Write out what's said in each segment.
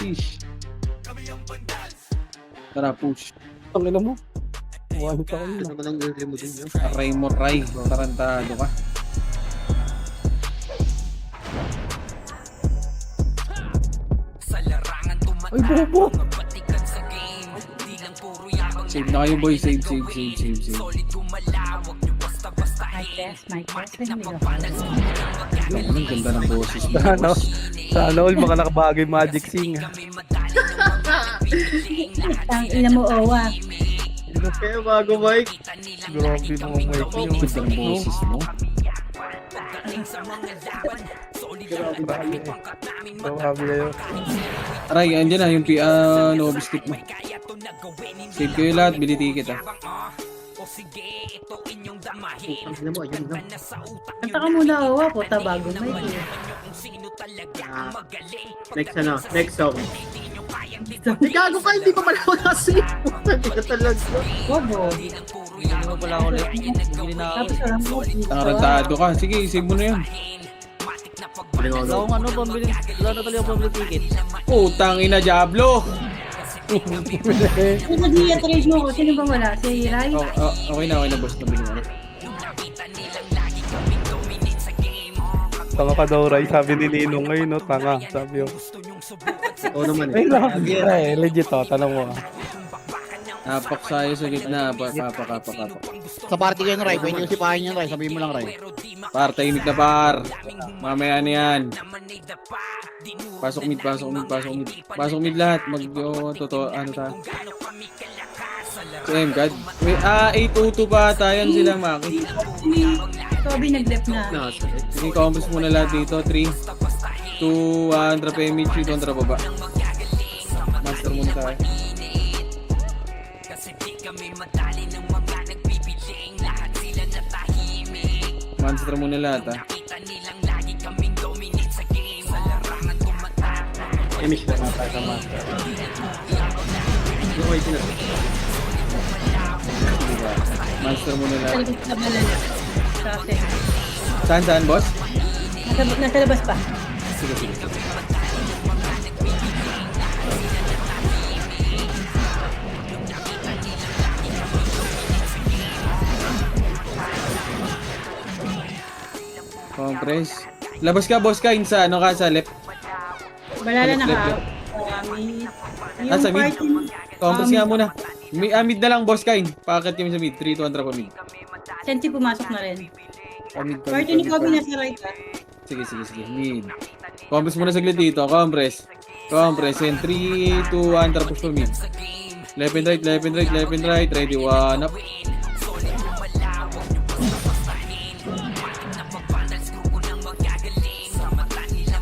Sheesh. Tara, push. Ang ina mo. Wala pa kayo. Ano ba nang early mo din yun? Aray mo, Ray. Tarantado ka. Ay, bobo. Save na kayo, boy. Save. Mic test. Hindi Ang ganda ng boses mo. Sana all mga nakabagay Magic Sing. Ang ina mo, Owa. Kaya bago, Mike. Grabe naman Mike Ang yun. ganda ng boses mo. Grabe na yun. Aray, andyan na yung no biscuit mo. Save kayo lahat, bili ticket ah. Ang ina mo, ayun lang. Kanta ka muna, Owa. Puta, bago mic eh. Next song. Hindi gago ka, hindi pa pala ako nasip. Hindi ka talaga. Bobo. Hindi mo pala ako ulit. Hindi na ako. Tapos alam mo, Tarantado ka. Sige, save mo na yun. Wala akong ano, pambili. Wala na talaga pambili ticket. Putang ina, Diablo! Kung nag-i-trade mo ko, sino bang wala? Si Rai? Okay na, boss. Nabili mo na. Tanga ka daw Ray, sabi ni Ninong ngayon no, tanga. Sabi yun. Oo naman Ay eh. lang, legit to, tanong mo. Apak sayo sa gitna. Apak. Sa party kayo ng Ray, pwede yung sipahin yun Ray, sabihin mo lang Ray. Par, tahimik na par. Mamaya na yan. Pasok mid lahat. Totoo, ano ta? So, God. 802 pa tayo sila, Maki. Toby nag-left na. Sige, compass muna lahat dito. 3, 2, 1, drop image, dito, drop baba. Master muna tayo. Monster muna lahat ah. Image na mata sa master. Yung wait na. Monster muna lahat. Talabas na balala. Sa akin. Saan, boss? Nasa labas pa. Sige. Compress. Labas ka, boss ka, sa ano ka, sa left. Balala na Left. ka. Yung Sa mid. party. Compress nga muna. Mid na lang, boss Kain. Pakit kami sa mid. 3, 2, 1, drop mid. Senti pumasok na rin. Mid. Party ni Kobe nasa right ka. Sige. Mid. Compress muna saglit dito. Compress. And 3, 2, 1, tapos for mid. Left and right. Ready, 1 up.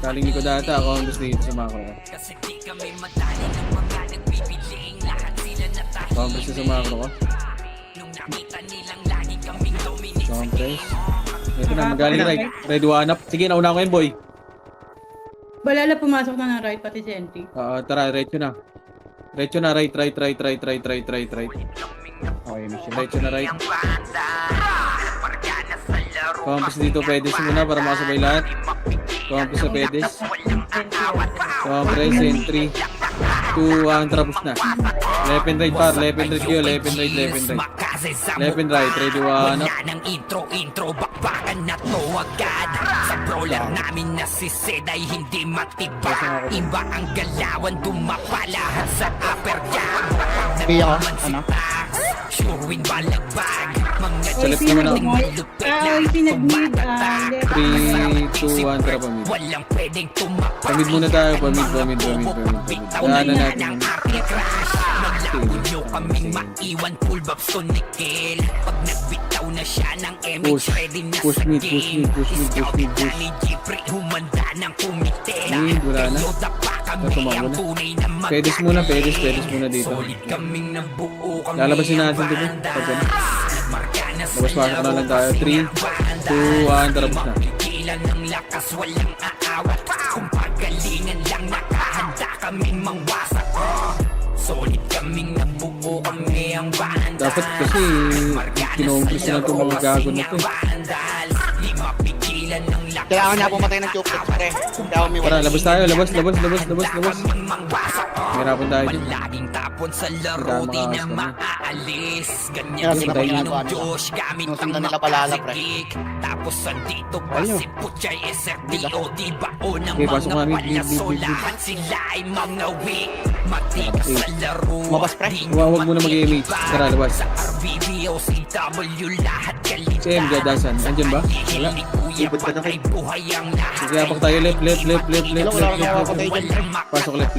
Kaling ni ko data. Compress dito sa macro ko. Compress na sa macro ko. Compress. Ito na, magaling right. Ready, 1 up. Sige, nauna ko yun, boy. Balala pumasok na ng right pati Senti. Tara, right yun na. Right. Okay, mission. Right yun na, right. Compass dito, pedes muna para makasabay lahat. Compass sa pedes. Compress, entry. 2, 1, tapos na. Left and right, par. Left and right kayo. Left and right. Left and right. Ready, 1 up. Ng intro, bakbakan na to agad. Sa brawler namin na si Zed ay hindi matibag. Iba ang galawan, dumapalahan sa upper jab. Sabi ako, ano? Sure win balagbag. Mga Sa left naman ako. Ay, pinag-mid. Left. 3, 2, 1, tara pa mid. walang pwedeng tumapak. Pamid muna tayo. Pamid. Daanan natin. Maglabo nyo kaming maiwan, full babs to nickel. Pag nagbitaw na siya ng Push. MH, ready na Push sa mid. game. Scout na ni Jeffrey, humanda ng kumite. Mid, wala na. Yoda pa kami Tumago ang na. tunay na mag- Pedes muna dito. Solid kaming nabuo, kami Lalabasin ang natin dito. banda. Pag ano. Marka na sa Labas-pasok na lang tayo. 3, 2, 1, tapos na. Pigilan ng lakas, walang aawat. Kung pagalingan lang, nakahanda kaming mangwasak. Solid kaming nabuo, kami ang banda. Dapat kasi kinumpres na itong mga gago na to. Di mapigilan ng lakas. Kailangan niya pumatay ng chuplet, pre. Kaya may Tara, labas tayo. Labas. Mahirapan tayo dyan. Laging tapon sa Hindi laro, tayo di na makakasama. maaalis. Kaya Ganyan sila sila pa ng ginagawa nila. Diyos, gamit ang Sinusundan nila palala, pre. makasigik. Tapos andito pa Ayun. si Puchay SRTO, di ba o ng Okay, pasok mga kami. palaso, lahat sila ay mga weak. Matigas sa laro, Lumabas, pre. di Huwag muna mag-image. Tara, labas. sa RBB o CW, lahat kalita. Sam, Jadasan. Andyan ba? Wala. Ibot ka na kayo. Buhay ang lahat. Sige, apak tayo. Left. Wala kang mawapatay dyan, pre. Pasok left.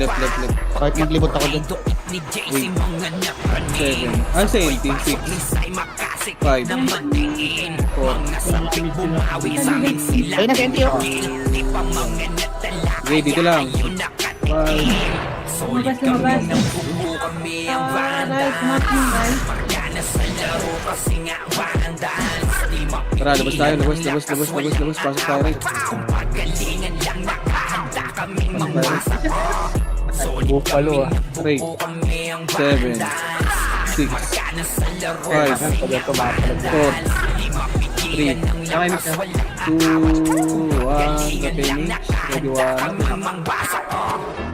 Kahit maglibot ako dyan. Ni JC mga napranin. 7. Ah, 76. Isa'y makasik 5. na matiin. 4. Mga sabing bumawi sa amin sila. Ayun na, Senti, oh. Di pa mga natala. Okay, dito lang. Ayun nakatikim. Solid kami Lumabas. ng buo kami ang Right, vandals. pumasok ng right. Magkana sa laro kasi nga vandals. Di Tara, labas tayo. Labas. Pasok tayo right. Kung pagalingan lang nakahanda kaming Pasok tayo mga right. Buffalo ah. 3. 7. 6. 5. 4. 3. 2. 1. Finish. Ready 1.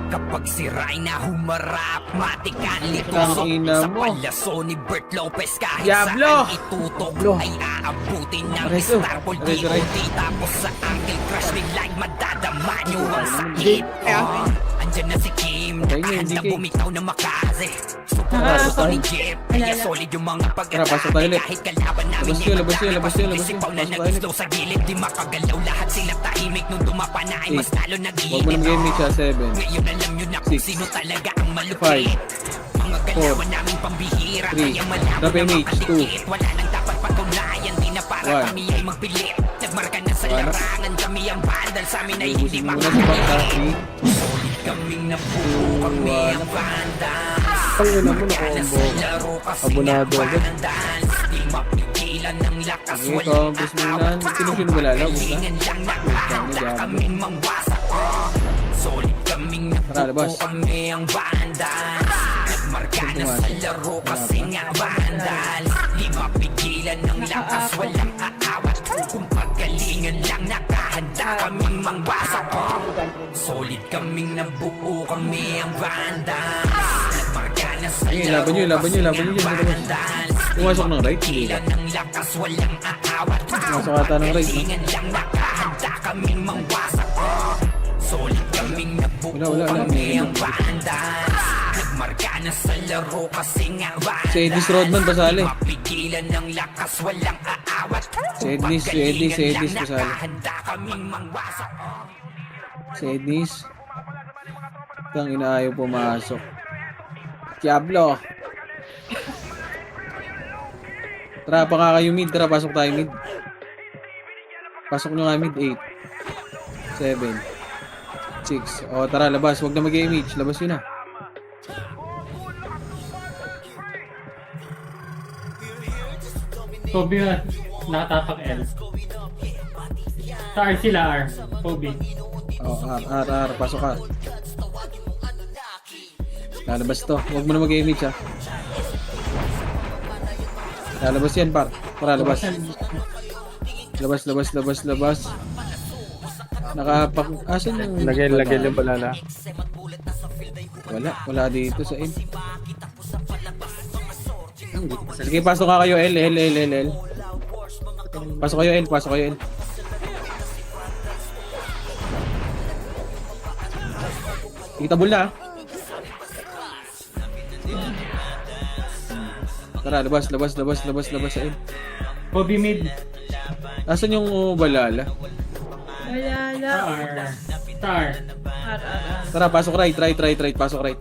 Kapag si Rayna humarap, matikan nito Tangina sa mo. palaso ni Bert Lopez kahit Diablo! saan itutok ay aabutin ng Areso. Starpol Areso, DOD. Tapos sa ankle crush ni Light madadama nyo ang sakit. Gate, kaya. Andyan na si Kim, Okay, yun, handa DK. bumitaw na makase. Super Ah, gusto ni okay. Jeff, kaya Alala. solid yung mga Tara, pasok tayo pag-atake. ulit. Kahit kalaban namin Labas ay yun, labas yun, matakas, labas yun, labas isipaw yun. na Pasok tayo nag-slow sa gilid. Di makagalaw, lahat sila tahimik. Nung dumapa na ay mas lalo Huwag mo nag-iinit. na mag-image ha. 7. Ngayon alam nyo na kung 6, sino talaga ang malupit. 5, Mga galawan namin pambihira, 3, kaya malabo drop na image, makadikit. Wala nang dapat patunayan, di na para 1. kami ay magpilit. Nagmarka na sa Wala. larangan, kami ang bandal. Sa amin ay hindi Ubusin mo na sa bangka. makakapit. 3. Solid kaming nabuo, kami ang bandal. Ang ina mo na-combo. Laro kasi Abonado nga agad. bandal. Di mapigilan ng lakas, Okay, walang compass muna. Tinusyon mo lala. Gusto na. Kalingan lang nakahanda kaming mangwasak. Solid kaming Tara, labas. nabuo, kami ang bandal. Nagmarka na sa laro kasi nga bandal. Di mapigilan ng lakas, walang aawat. Kung paggalingan lang nakahanda kaming mangwasak. Solid kaming nabuo, kami ang bandal. Nagmarka na sa Ayun, laro laban nyo, laban nyo, kasi laban nyo nga dyan, labas. bandal. Pumasok ng right, hindi ba? Pigilan ng lakas, walang aawat. Pumasok ata ng right, no? Galingan lang nakahanda kaming mangwasak. Solid kaming nabuo, Wala. kami ang bandal. Nagmarka na sa laro kasi nga bandal. Si Ednis Rodman pasali. Mapigilan ng lakas, walang aawat. Si Ednis, si Ednis, si Ednis Galingan pasali. lang nakahanda kaming mangwasak. Si Ednis. Tang inaayaw pumasok. Diablo. Tara, pa nga kayo mid. Tara, pasok tayo mid. Pasok nyo nga mid. 8. 7. 6. O, tara, labas. Huwag na mag-image. Labas yun na. Kobe na nakatapak L. Sa R sila R. Kobe. O, R. Pasok ka. Lalabas to. Huwag mo na mag-image ha. Lalabas yan, par. Tara, labas. Labas. Nakapak... Asan yung... Lagay yung balala. Wala dito sa end. Sige, pasok ka kayo, L. Pasok kayo, L. Itabol na. Tara, labas sa L. Kobe mid. Asan yung balala? Wala. R. Star. Tara, pasok right. Pasok right.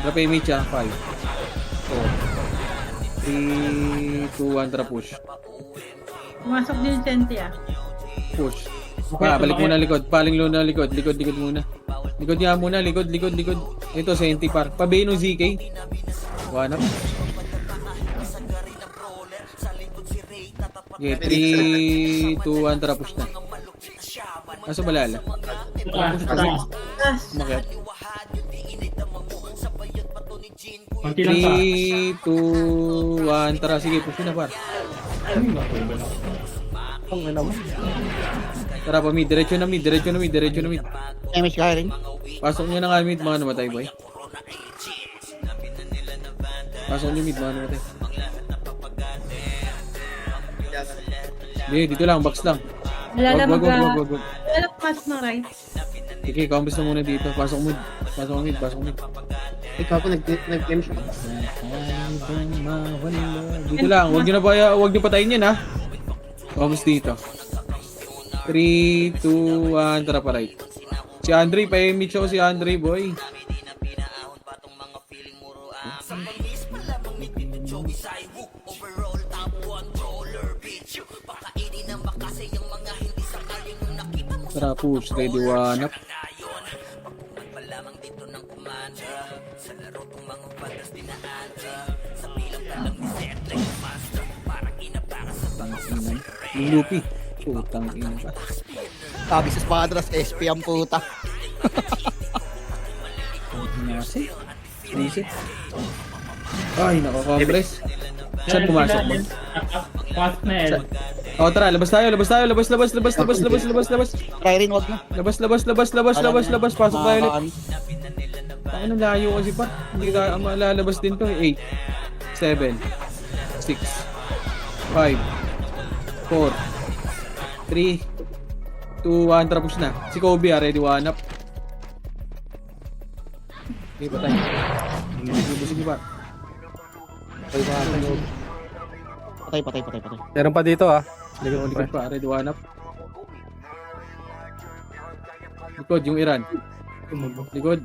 Drop image ha. 5, 4, 3, 2, 1. Tara, push. Pumasok din yung Senti ah. Push. Balik muna likod. Paling luna likod. Likod muna. Likod nga muna. Likod. Ito, Senti par. Pabayin ng ZK. Wanap. Okay, 3, 2, 1. Tara, push na. Asa balala? Umakyat. Konti lang pa. 3, 2, 1. Tara, sige, push na par. Ang ina mo. Tara pa mid, diretso na mid, diretso na mid, diretso na mid. Damage kaya rin. Pasok nyo na nga mid, mga namatay boy. Pasok nyo mid, mga namatay. Hindi, dito lang, box lang. Balala Wag. Balala pumasok ng right. Okay, combos na muna dito. Pasok mid. Pasok mid. Ikaw ako nag-game siya. Dito lang, wag nyo patayin yan ha. Combos dito. 3, 2, 1, tara pa right. Si Andre, pa-image ako si Andre boy. Tara push, ready one up. Yung Lupi. Putang ina ka. Sabi sa Spadras, SP ang puta. Nasi. Nisi. Ay, nako-compress. Saan pumasok mo? Pasok na L. O tara, labas tayo. Labas. Try rin, wag na. Labas. Pasok tayo ulit. Ano layo kasi pa. Hindi ka malalabas din to. 8, 7, 6, 5, 4, 3, 2, 1. Tara push na. Si Kobe ready one up. Okay, patay. Sige pa. Patay. Meron pa dito ah. Likod Likod pa, ready one up. Likod, yung Iran. Likod.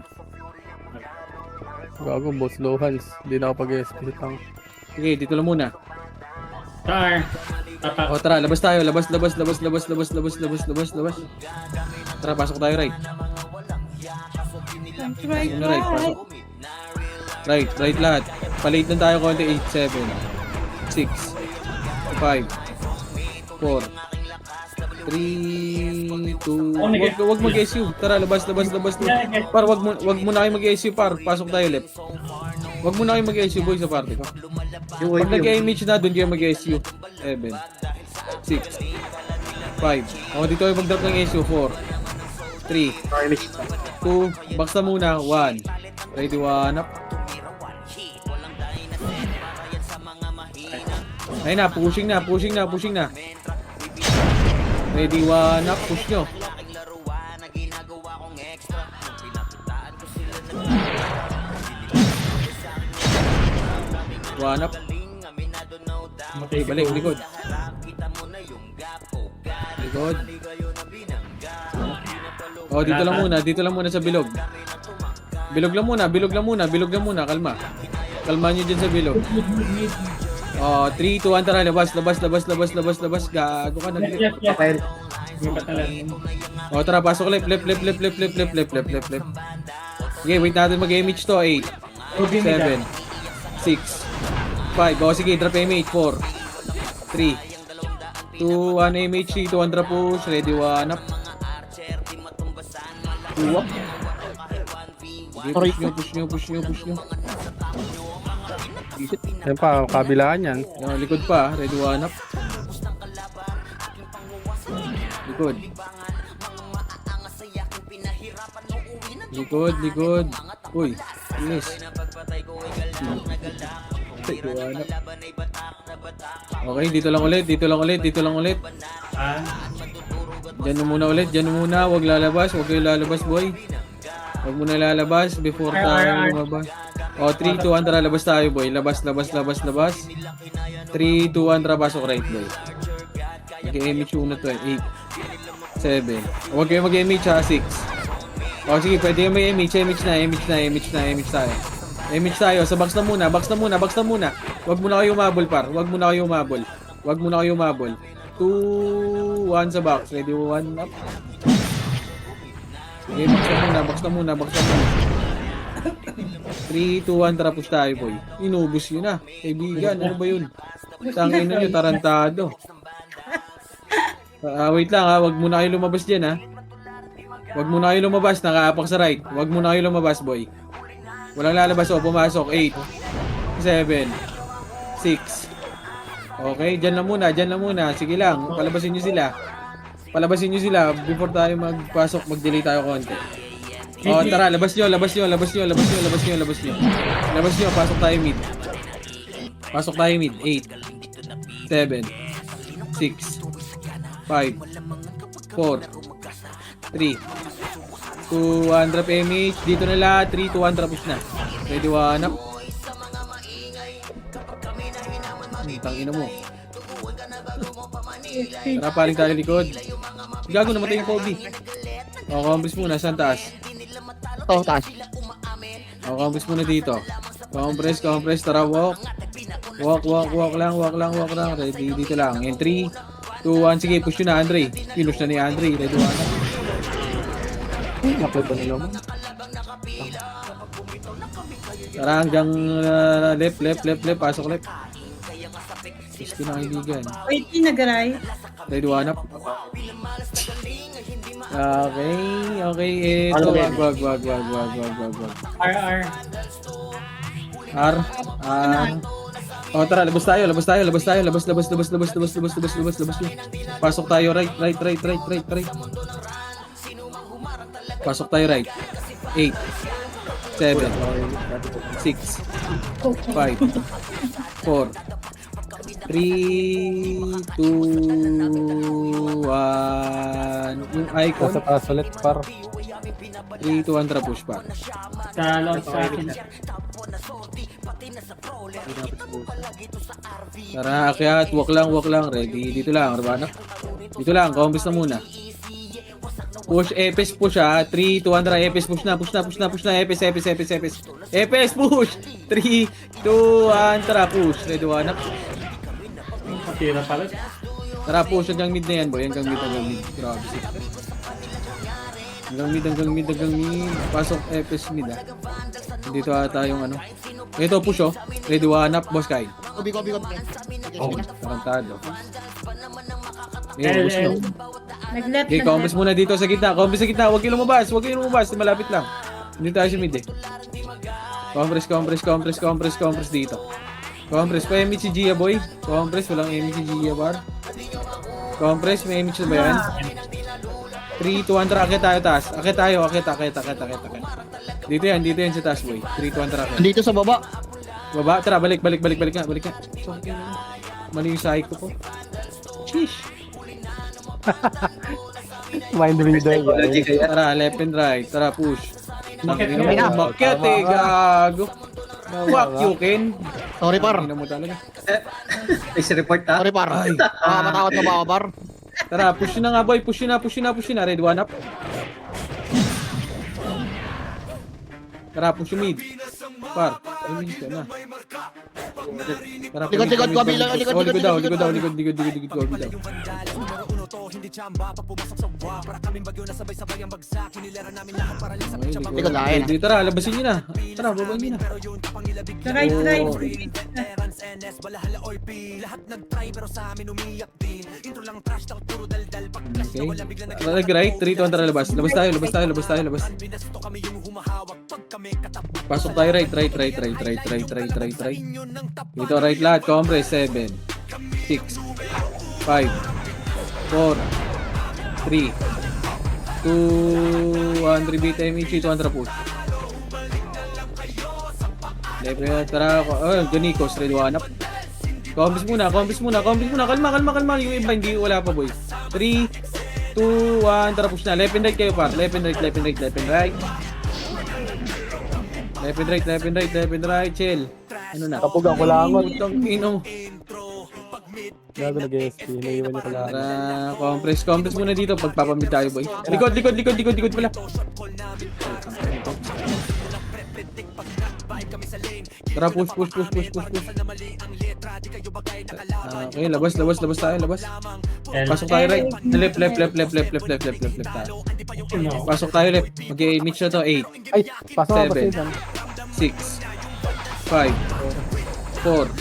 Gago, boss low hands. Hindi na ako pag-SP sa tank. Sige, dito lang muna. Star. Tapak. O tara, labas tayo. Labas. Tara, pasok tayo right. Right, Ano right, pasok. Right lahat. Palate lang tayo konti. 8, 7, 6, 5, 4, 3, 2, wag mag-SU. Tara, labas. Par, wag mo na kayo mag-SU, par. Pasok tayo left. Wag mo na kayo mag-SU, boy, sa party ko. Pag nag-image na, doon kayo mag-SU. 7, 6, 5. Ako dito kayo mag-drop ng SU. 4, 3, 2, box na muna. 1. Ready, one up. Ayun na, pushing na. Ready, one up, push nyo. One up. Balik, likod. Oh, dito lang muna sa bilog. Bilog lang muna, kalma. Kalma nyo dyan sa bilog. Oh, 3, 2, 1, tara, labas. Gago ka, nag-left. Okay. Oh, tara, pasok left. Okay, wait natin mag-image to. 8, 7, 6, 5. Oh, sige, drop image. 4, 3, 2, 1, image. 2, 1, drop push. Ready, one up. 2 up. Okay, push nyo. Yan pa, kabilaan yan. Yung likod pa, ready one up. Likod. Uy, yes. Okay, dito lang ulit. Diyan muna ulit. Huwag lalabas, huwag kayo lalabas, boy. Huwag muna lalabas before tayo lumabas. O, 3, 2, 1, tara, labas tayo, boy. Labas. 3, 2, 1, tara, pasok right, boy. Mag-image una to, 8, 7. Huwag kayo mag-image, ha, 6. O, sige, pwede yung may image tayo. Image tayo, sa box na muna. Huwag muna kayo umabol, par. Huwag muna kayo umabol. 2, 1 sa box. Ready, 1 up. Okay, box na muna. 3, 2, 1, tara, push tayo, boy. Inubos yun na. Kaibigan, ano ba yun? Tangin na nyo, tarantado. Wait lang ha, wag muna kayo lumabas dyan ha. Wag muna kayo lumabas, nakaapak sa right. Wag muna kayo lumabas, boy. Walang lalabas, pumasok. 8, 7, 6, Okay, dyan lang muna. Sige lang, palabasin nyo sila. Before tayo magpasok, mag-delay tayo konti. O, tara, labas nyo. Labas nyo, pasok tayo mid. 8, 7, 6, 5, 4, 3, 2, 1 drop image. Dito na lahat, 3, 2, 1 drop push na. Ready, 1 up. Tangina mo. Tara, paling tayo likod. Gago, namatay yung Kobe. O, compress muna, saan taas? Ito, taas. O, compress muna dito. Compress, tara, walk. Walk lang. Ready, dito lang. And 3, 2, 1, sige, push yun na, Andre. Pinush na ni Andre, ready, 1 up. Napay pa nila mo. Tara, hanggang left, pasok left. Gusto na kaibigan. Wait, nag-right. Ready, 1 up. Okay, ito. Wag. RR. R. O, tara, labas tayo. Pasok tayo, right. Pasok tayo, right. 8, 7, 6, 5, 4, 3, 2, 1. Yung icon. Sa taas ulit, par. 3, 2, 1, tara, push pa. Sa loob sa akin. Tara, akyat, walk lang. Ready, dito lang, Urbano. Dito lang, compass na muna. Push, Epes push ha. 3, 2, 1, tara, Epes push na. Epes. Epes push. 3, 2, 1, tara, push. Ready, 1 up. Tira pala. Tara, push hanggang mid na yan, boy. Hanggang mid. Grabe siya. Hanggang mid. Pasok Epes mid ha. Dito ata yung ano. Ito, push oh. Ready, 1 up, boss Kai. Kobe. Tarantado. Push no. Nag-left Okay, compass muna dito sa gitna. Huwag kayong lumabas. Malapit lang. Hindi tayo sa mid eh. Compress dito. Compress. Pa image si Gia, boy. Compress. Walang image si Gia, bar. Compress. May image na ba yan? 3, 2, 1, tara. Akit tayo taas. Akit. Dito yan sa taas, boy. 3, 2, 1, tara. Akit. Dito sa baba. Baba. Tara, balik nga. Sorry. Mali yung sahig ko po. Sheesh. Mind reader. Tara, left and right. Tara, push. Bakit Bakit eh, gago. Fuck you, Ken. Sorry, par. Tingnan mo talaga. Sorry, par. Matakot na ba ako, par? Tara, push na nga, boy. Push na. Red, 1 up. Tara, push yung mid. Par, mid ka na. Tara, Likod, kabila, likod. Likod daw. Likod lain. Tara, labasin nyo na. Tara, babayin nyo na. Right. Okay. Nag-right, 3, 2, 1, tara, labas. Labas tayo. Pasok tayo, right. Dito, right lahat. Compress, 7, 6, 5, 4, 3, 2, 1, repeat MH, 2, 1, tara, push. Tara, Ganikos, ready, 1 up. Compress muna. Kalma. Yung iba, hindi wala pa, boy. 3, 2, 1, tara, push na. Left and right kayo, par. Left and right. Chill. Ano na? Kapag ako langon. Putang ino. Gago nag-SP. Naiwan niya pala. Tara, compress muna dito. Pagpapamid tayo, boy. Likod pala. Tara, push. Okay, labas tayo. Pasok tayo right. Left tayo. Pasok tayo left. Mag-image na to, 8, Ay, pasok ako 7, pa 6, 5, 4,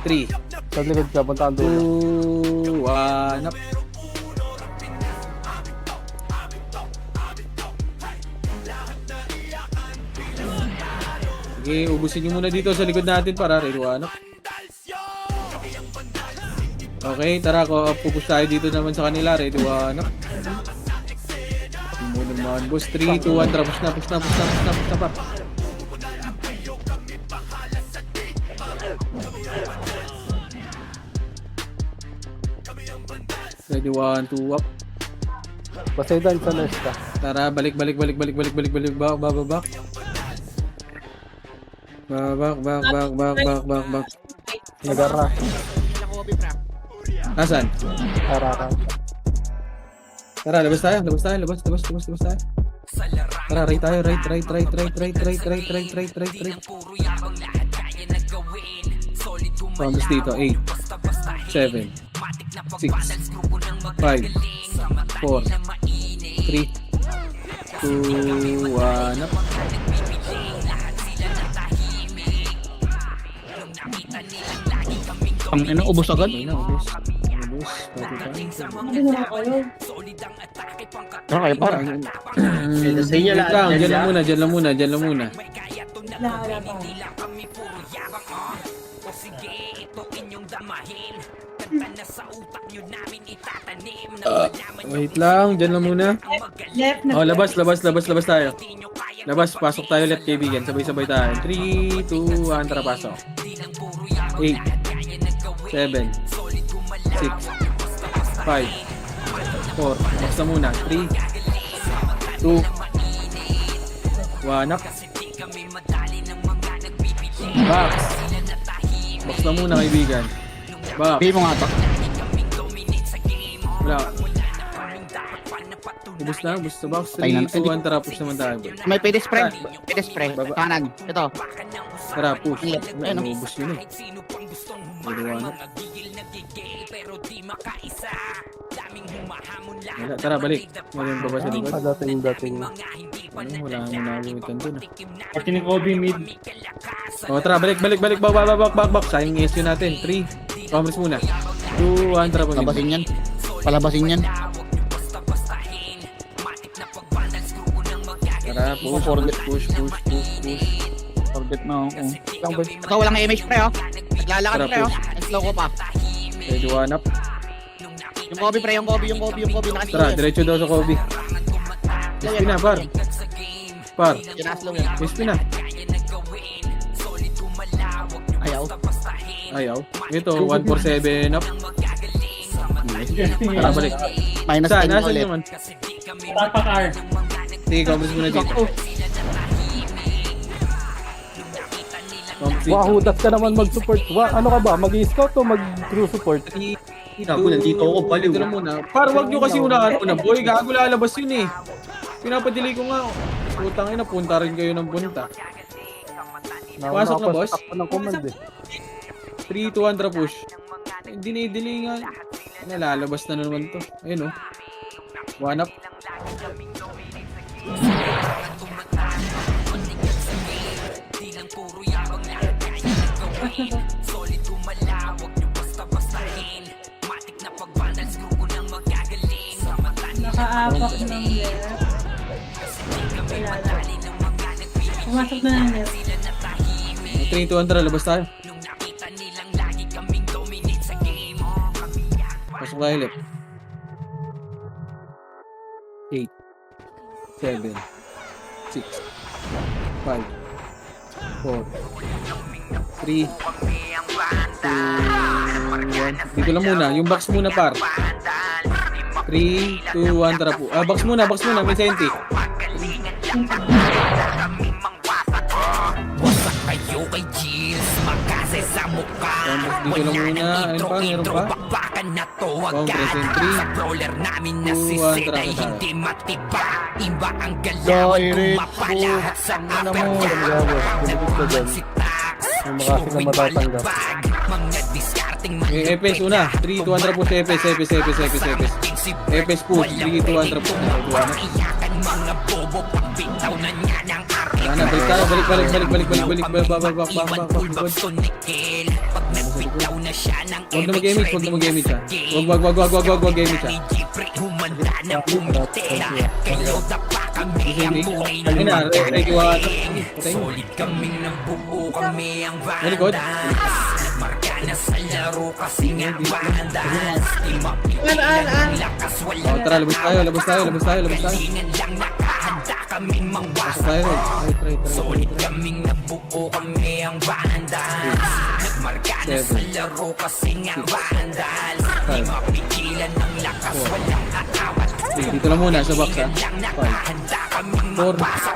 3, sa likod ka, puntaan doon. 2, 1, up. Sige, ubusin nyo muna dito sa likod natin para ready, 1 up. Okay, tara ko pupush tayo dito naman sa kanila. Ready, 1 up. Muna naman, boss. 3, 2, 1, tara. Push na, push na, push na, push na, push na pa. Ready, 1, 2, up. Poseidon sa Nesta. Tara, balik. Back. Nagara. Nasaan? Arara. Tara, labas tayo. Tara, right tayo. Right. Vamos dito. 8, 7, 6, 5, 4, 3, 2, 1, up. Ang ina, ubos agad. Okay na, ubos. Ano kayo para? Sa inyo Wait lahat. lang, dyan lang muna. Wala pa. Wait lang, dyan lang muna. Left na. Oh, labas tayo. Labas, pasok tayo ulit, kaibigan. Sabay-sabay tayo. 3, 2, 1, tara, pasok. 8, 7, 6, 5, 4, box na muna. 3, 2, 1, up. Box. Box na muna, kaibigan. Box. Bigay mo nga to. Wala. Ubus na box. 3, 2, 1, tara, push naman tayo. May pwede spray. Pwede spray. Kanan. Ito. Tara, push. Ayun, oh. Ubus yun eh. Wala. Wala, tara, balik. Meron pa ba sa likod? Dating. Wala mo nakagamitan dun. Pati ni Kobe mid. O, tara, balik. Back. Sayang yung SU natin. 3, commerce muna. 2, 1, tara, balik. Palabasin yan. Tara, push. Forget na ako. Ito, walang image spray oh. Naglalakad Tara, spray oh. push. Nag-slow ko pa. Ready, 1 up. Yung Kobe pre, yung Kobe nakaslow Tara, yan. diretso daw sa Kobe. SP na, par. Yung nakaslow yan. SP na. Ayaw. Ito, 147 up. Tara, balik. Minus Saan? 10 Nasaan ulit. naman? Tapak R. Sige, commerce muna dito. Commerce dito. Hudas ka naman mag-support. Ano ka ba? Mag-scout o mag-crew support? Gago, nandito ako, baliw. Dito na muna. Par, wag nyo kasi unahan muna. Boy, gago lalabas yun eh. Pinapadelay ko nga. Putang ina, punta rin kayo ng punta. Pasok na, boss. Ako ng command eh. 3, 2, 1, tara push. Dinay-delay nga. Nalalabas na naman to. Ayun oh. 1 up. Nakaapak ng left. Wala na. Pumasok na ng left. 3, 2, 1, tara, labas tayo. Pasok tayo ulit. 8, 7, 6, 5, 4, 3, 2, 1. Dito lang muna. Yung box muna, par. 3, 2, 1, tara po. Box muna, may senti. Wasak kayo kay Gilles, makasay sa mukha. Dito lang muna. Ayun pa, meron pa. Bakbakan na to Present agad. 3, Sa brawler namin na 2, si 1, Sena tara, hindi matiba. Iba ang galawan pumapalahat sa Ano mo? upper Gago. Bilibit ka dyan. si Tax. May makasi ka matatanggap. Mga discarding Epes una. 3, 2, 1, tara po. Epes. Epes po. 3, 2, 1, tara po. iyakan mga bobo pagbitaw na niya ng Sana, balik tayo. Balik. Iwan tulog to Nickel. Pag nagbitaw na siya ng Huwag na mag-image ha. Huwag gamage ha. Jeffrey humanda na pumitera. Kayo dapa kami ang buhay Ayun na, ready, 1. Solid kaming nabuo kami ang Malikod. banda. Nagmarka na sa laro kasi nga vandals. Di mapigilan ng lakas, walang Oh, tara, labas tayo. Galingan lang nakahanda kaming Pasok mangwasa. tayo, Red. Try. Solid kaming nabuo, kami ang vandals. Nagmarka na sa laro kasi nga vandals. Di mapigilan ng lakas, walang aawat. Sige, dito lang muna sa box, ha. Lang 5, nakahanda kaming 4, mangwasa.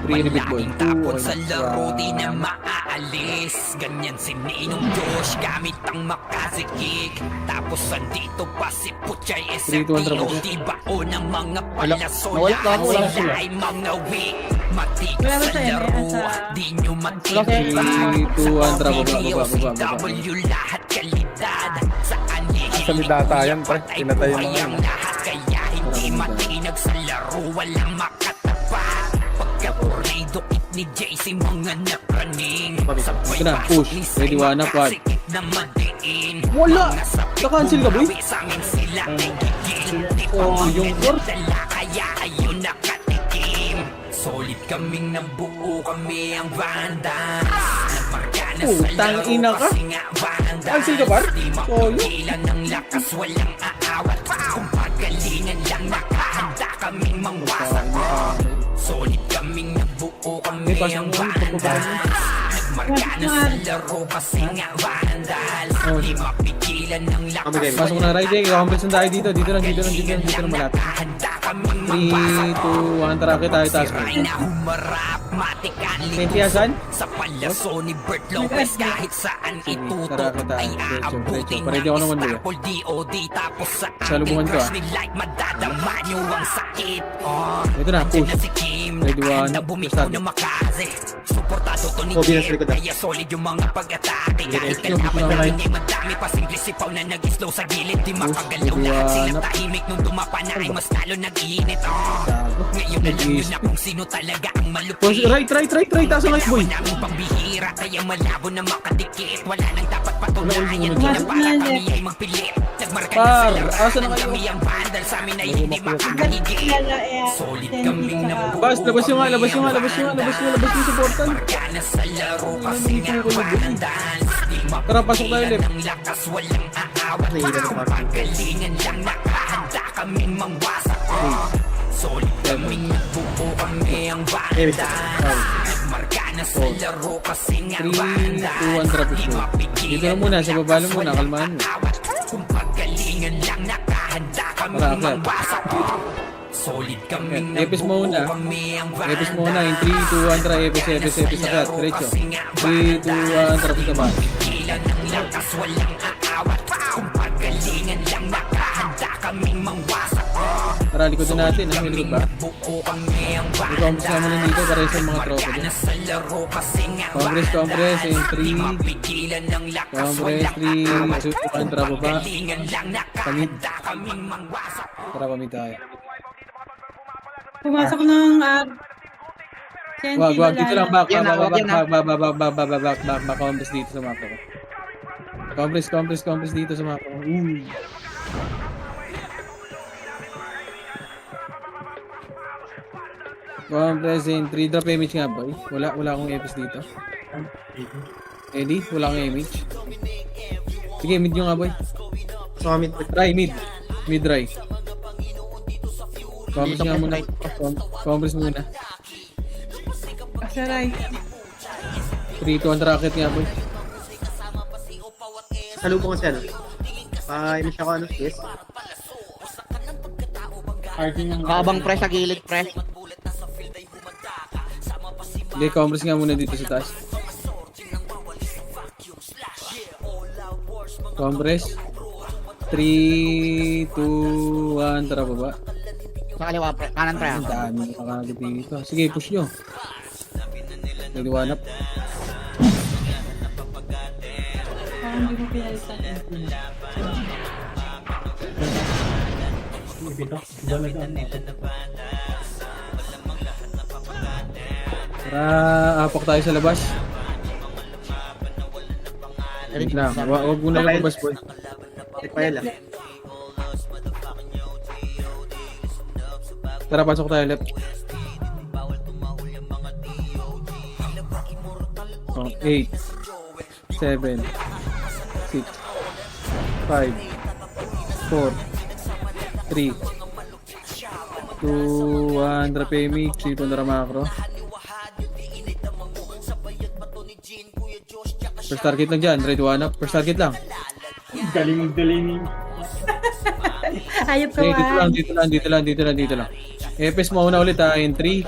3 in a bit boy. Laging tapon sa laro, di na maaalis. Ganyan si Ninong Josh, gamit ang makazikik. Tapos andito pa si Puchay 3, 2, 1, SFO. trap. Di ba o ng mga palasola? Nawala ka, wala Sila ay mga weak. Matik Wala ba sa sa ML? laro, Sa- di nyo 3, matitipan. 2, 1, tara, baba. W lahat kalidad. Saan Sa midata yan, pre. Pinatay yung mga ang yun. lahat, kaya hindi matinag sa laro, walang makatapat. Pagka-tornado kit ni JC, mga napraning. Sabay Ito na, push. Ready, one up, one. sikip na madiin. Wala! Mga sapit Na-cancel ka, boy? bumawi sa amin sila ay gigil. Oh, yung core. Dala kaya ayun nakatikim. Solid kaming nabuo, kami ang vandals. Nagmarka na sa Putang laro ina ka. kasi nga vandals. Cancel ka, par? Di Oh, yun. mapigilan ng lakas, walang aawat. Kung pagalingan lang nakahanda kaming mangwasak. Solid kaming nabuo, kami May pasok ang mo, pagbabae mo. vandals. Nagmarka na sa laro kasi nga vandals. Oh. Di mapigilan ng lakas, Pasok na, Ray. Ikaw-compression tayo dito. Dito lang malapit. nakahanda kaming 3, 2, 1, tara, kita tayo taas. Siray na humarap, matikan Pentiasan? sa palaso ni Bert Lopez. Kahit saan itutok tara, kita. ay Diretso, aabutin diretso. Pareho ako naman, boy. Stapol DOD. Tapos sa Salubungan to, crush ni Light, madadama nyo ang sakit. Ito na, Andyan push. na si Kim, Ready, one, na bumitaw start. na makaze. Suportado to ni Kim, kaya solid yung mga pag-atake. Kahit kalaban push na, na hindi madami pa, simple sipaw na nag-slow sa gilid. Di makagalaw ready, lahat sila one, up. tahimik nung dumapa na ay mas lalo nag-iinit. Ngayon alam nyo na kung sino talaga ang malupit. Push, Ray. Taas ang light, boy. Wala namang pambihira, kaya malabo na makadikit. Wala nang dapat patunayan, Wala, di na wala. para kami ay magpilit. Nagmarka na Par, sa asa na labanan, kayo? kami ang bandal, sa amin ay hindi makakahigit. Solid kaming nabuo, Labas yung supportan. Marka na sa laro kasi nga bandal. Di Tara, pasok tayo, Lep. ng lakas, walang aawat. Kung pagalingan lang nakahanda kaming mangwasak. Solid kaming nabuo, kami ang bandal. Nagmarka na sa laro kasi nga 3, 2, 1, bandal. trap. Di mapigilan Dito lang muna, sa baba lang muna, kalmahan mo. aawat. Kung pagalingan lang nakahanda kaming Tara, Aklat. mangwasak. Solid kaming Epis muna. kami ang Epis muna, in 3, 2, 1, tara, epis, agad, diretso. 3, 2, 1, tara, punta ba? Pigilan ng lakas, walang aawat. Kung pagalingan lang nakahanda kaming mangwasak. Tara, likodan natin, may likod ba? Buo kami ang Ikaw ang kasama na dito para sa mga tropa na dyan. sa laro kasi nga Compress, in Di 3, mapigilan ng lakas, compress, walang 3, aawat. 2, 1, tara, baba. Pagalingan lang nakahanda kaming mangwasak. Tara, pamit tayo. Pumasok ng Wag, dito lang, back, Yan na, wag yan, back, compress dito sa mapa ko. Compress dito sa mapa ko. Compress in 3, drop image nga boy. Wala akong EPS dito. Eddie, wala akong image. Sige, mid nyo nga boy. Try, mid. Mid try. Compress nga muna. Compress muna. Asaray. 3, 2, 1, rocket nga boy. Salubong ko siya. Image ako ano, yes. Kabang pre sa gilid pre. Hindi, compress nga muna dito sa taas. Compress. 3, 2, 1, tara baba. Sa kaliwa pre. Kanan pre. Ang dami nakakagit dito. Sige, push nyo. Ready, one up. Parang hindi mo pinalitan. Dito. Dalagaan. Tara, apak tayo sa labas. Wait lang. Wag muna lang labas, boy. Payala. Tara, pasok tayo left. 8, 7, 5, 4, 3, 2, 1, drop mix, dito na macro. First target lang dyan, ready one up, first target lang. Galing. Ayop ka Okay, man. dito lang. Epes mo una ulit ha, in 3,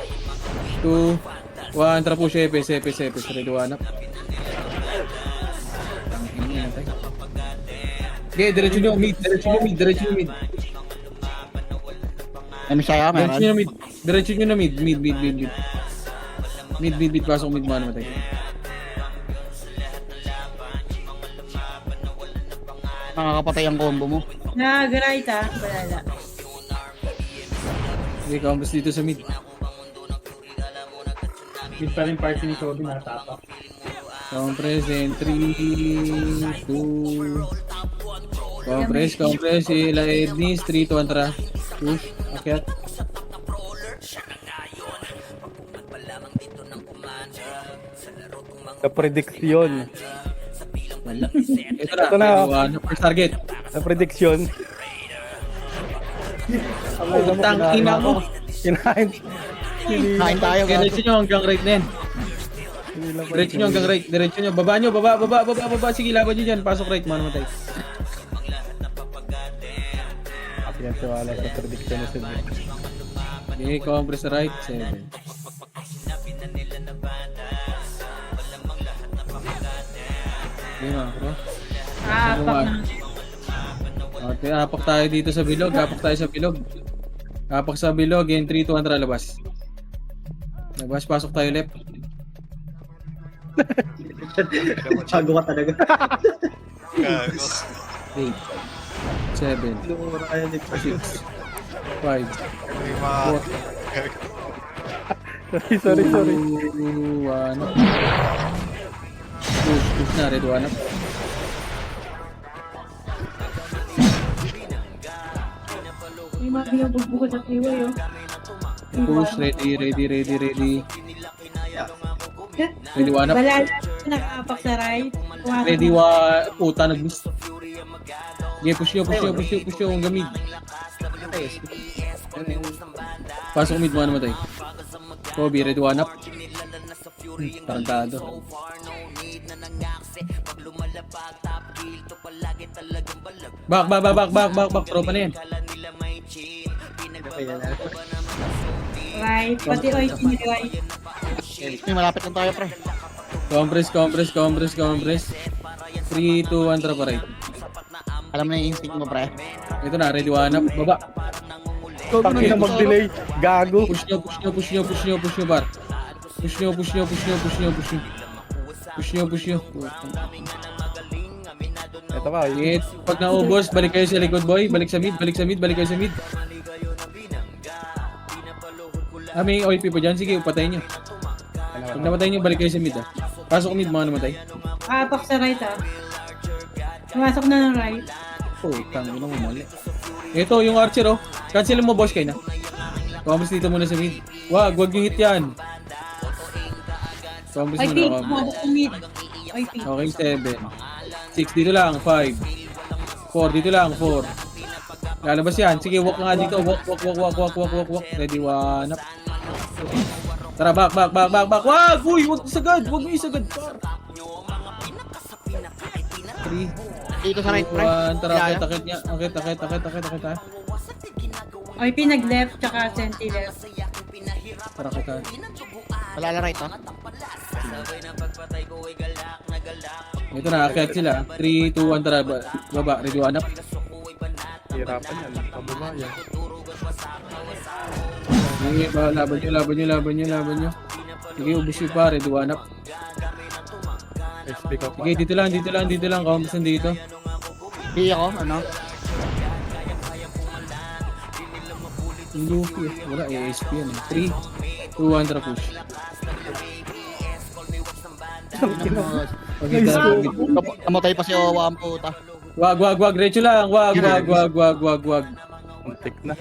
2, 1, tara push, epes, ready one up. Okay, diretso nyo mid. Ano siya, meron? Diretso nyo na mid. Mid, pasok mid mo namatay. Nakakapatay ang combo mo. Nag-right balala. Okay, combos dito sa mid. Mid pa rin party ni Kobe natapak. Compress in 3, 2. Compress. Ila Ednis, 3, 2, 1, tara. Push, akyat. Sa prediksyon. Ito na. First target. Sa prediksyon. Utang ina mo. Kinain. Kain tayo, gago. Diretso nyo hanggang right na yan. Diretso nyo hanggang right. Diretso nyo. Baba nyo. Baba. Sige, laban nyo dyan. Pasok right. Manamatay. Pinagtiwala sa prediksyon na sila. Okay, compress sa right. 7. Okay, macro. Apak na. Okay, apak tayo dito sa bilog. Apak sa bilog. In 3, 2, 1, tara, labas. Pasok tayo left. Bago ka talaga. 8, 7, 6, 5, 4, Sorry. 2, 1. Push na, ready, 1 up. May mga binabugbukod sa freeway, oh. Push, ready. Ready, 1 up. Balala, nakaapak sa right. Ready, puta, nag-miss. Okay, push nyo, ang gamit. Pasok mid, mga namatay. Kobe, ready, 1 up. Tarantado. Back, tropa na yan. Right, pati oy, right. May malapit lang tayo, pre. Compress. 3, 2, 1, tara pa right. Alam na yung instinct mo, pre. Ito na, ready, 1 up, baba. Taki na mag-delay. Gago. Push nyo, bar. Push nyo. Ito ka. Hit. Pag naubos, balik kayo sa likod, boy. Balik sa mid. Balik kayo sa mid. May OIP po dyan. Sige, patayin nyo. Pag namatay nyo, balik kayo sa mid, ah. Pasok mid, mga namatay. Apak sa right, ah. Pumasok na ng right. Tangin mo mali. Ito, yung archer, oh. Cancel mo, boss, kayo na. Combos dito muna sa mid. Wag yung hit yan. Combos Ay, muna, pink, combos. pumasok sa mid. Ay, pink. Okay, 7. 6 dito lang, 5. 4 dito lang, 4. Lalabas yan. Sige, walk nga dito. Walk. Ready, 1 up. Tara, back. Wag! Uy, wag isagad. 3, Dito sa right, pre. 1, tara, Kaya. akit niya. Akit, ha. Ay, pinag-left, tsaka senti left. Tara, akit, ha. Balala right, ha? Ito na, akit sila. 3, 2, 1, tara, baba. Ready, 1 up. Hirapan yan. Pababa yan. Sige, laban nyo. Sige, ubus yung pa. Ready, 1 up. SP ka pa. Sige, dito lang. Komposan dito. Hindi ako, ano? Yung Luffy, wala, ASP yan. 3, 2, 1, tara, push. Kamatay pa si Owa ang puta. Wag, diretso lang. Wag. Muntik na.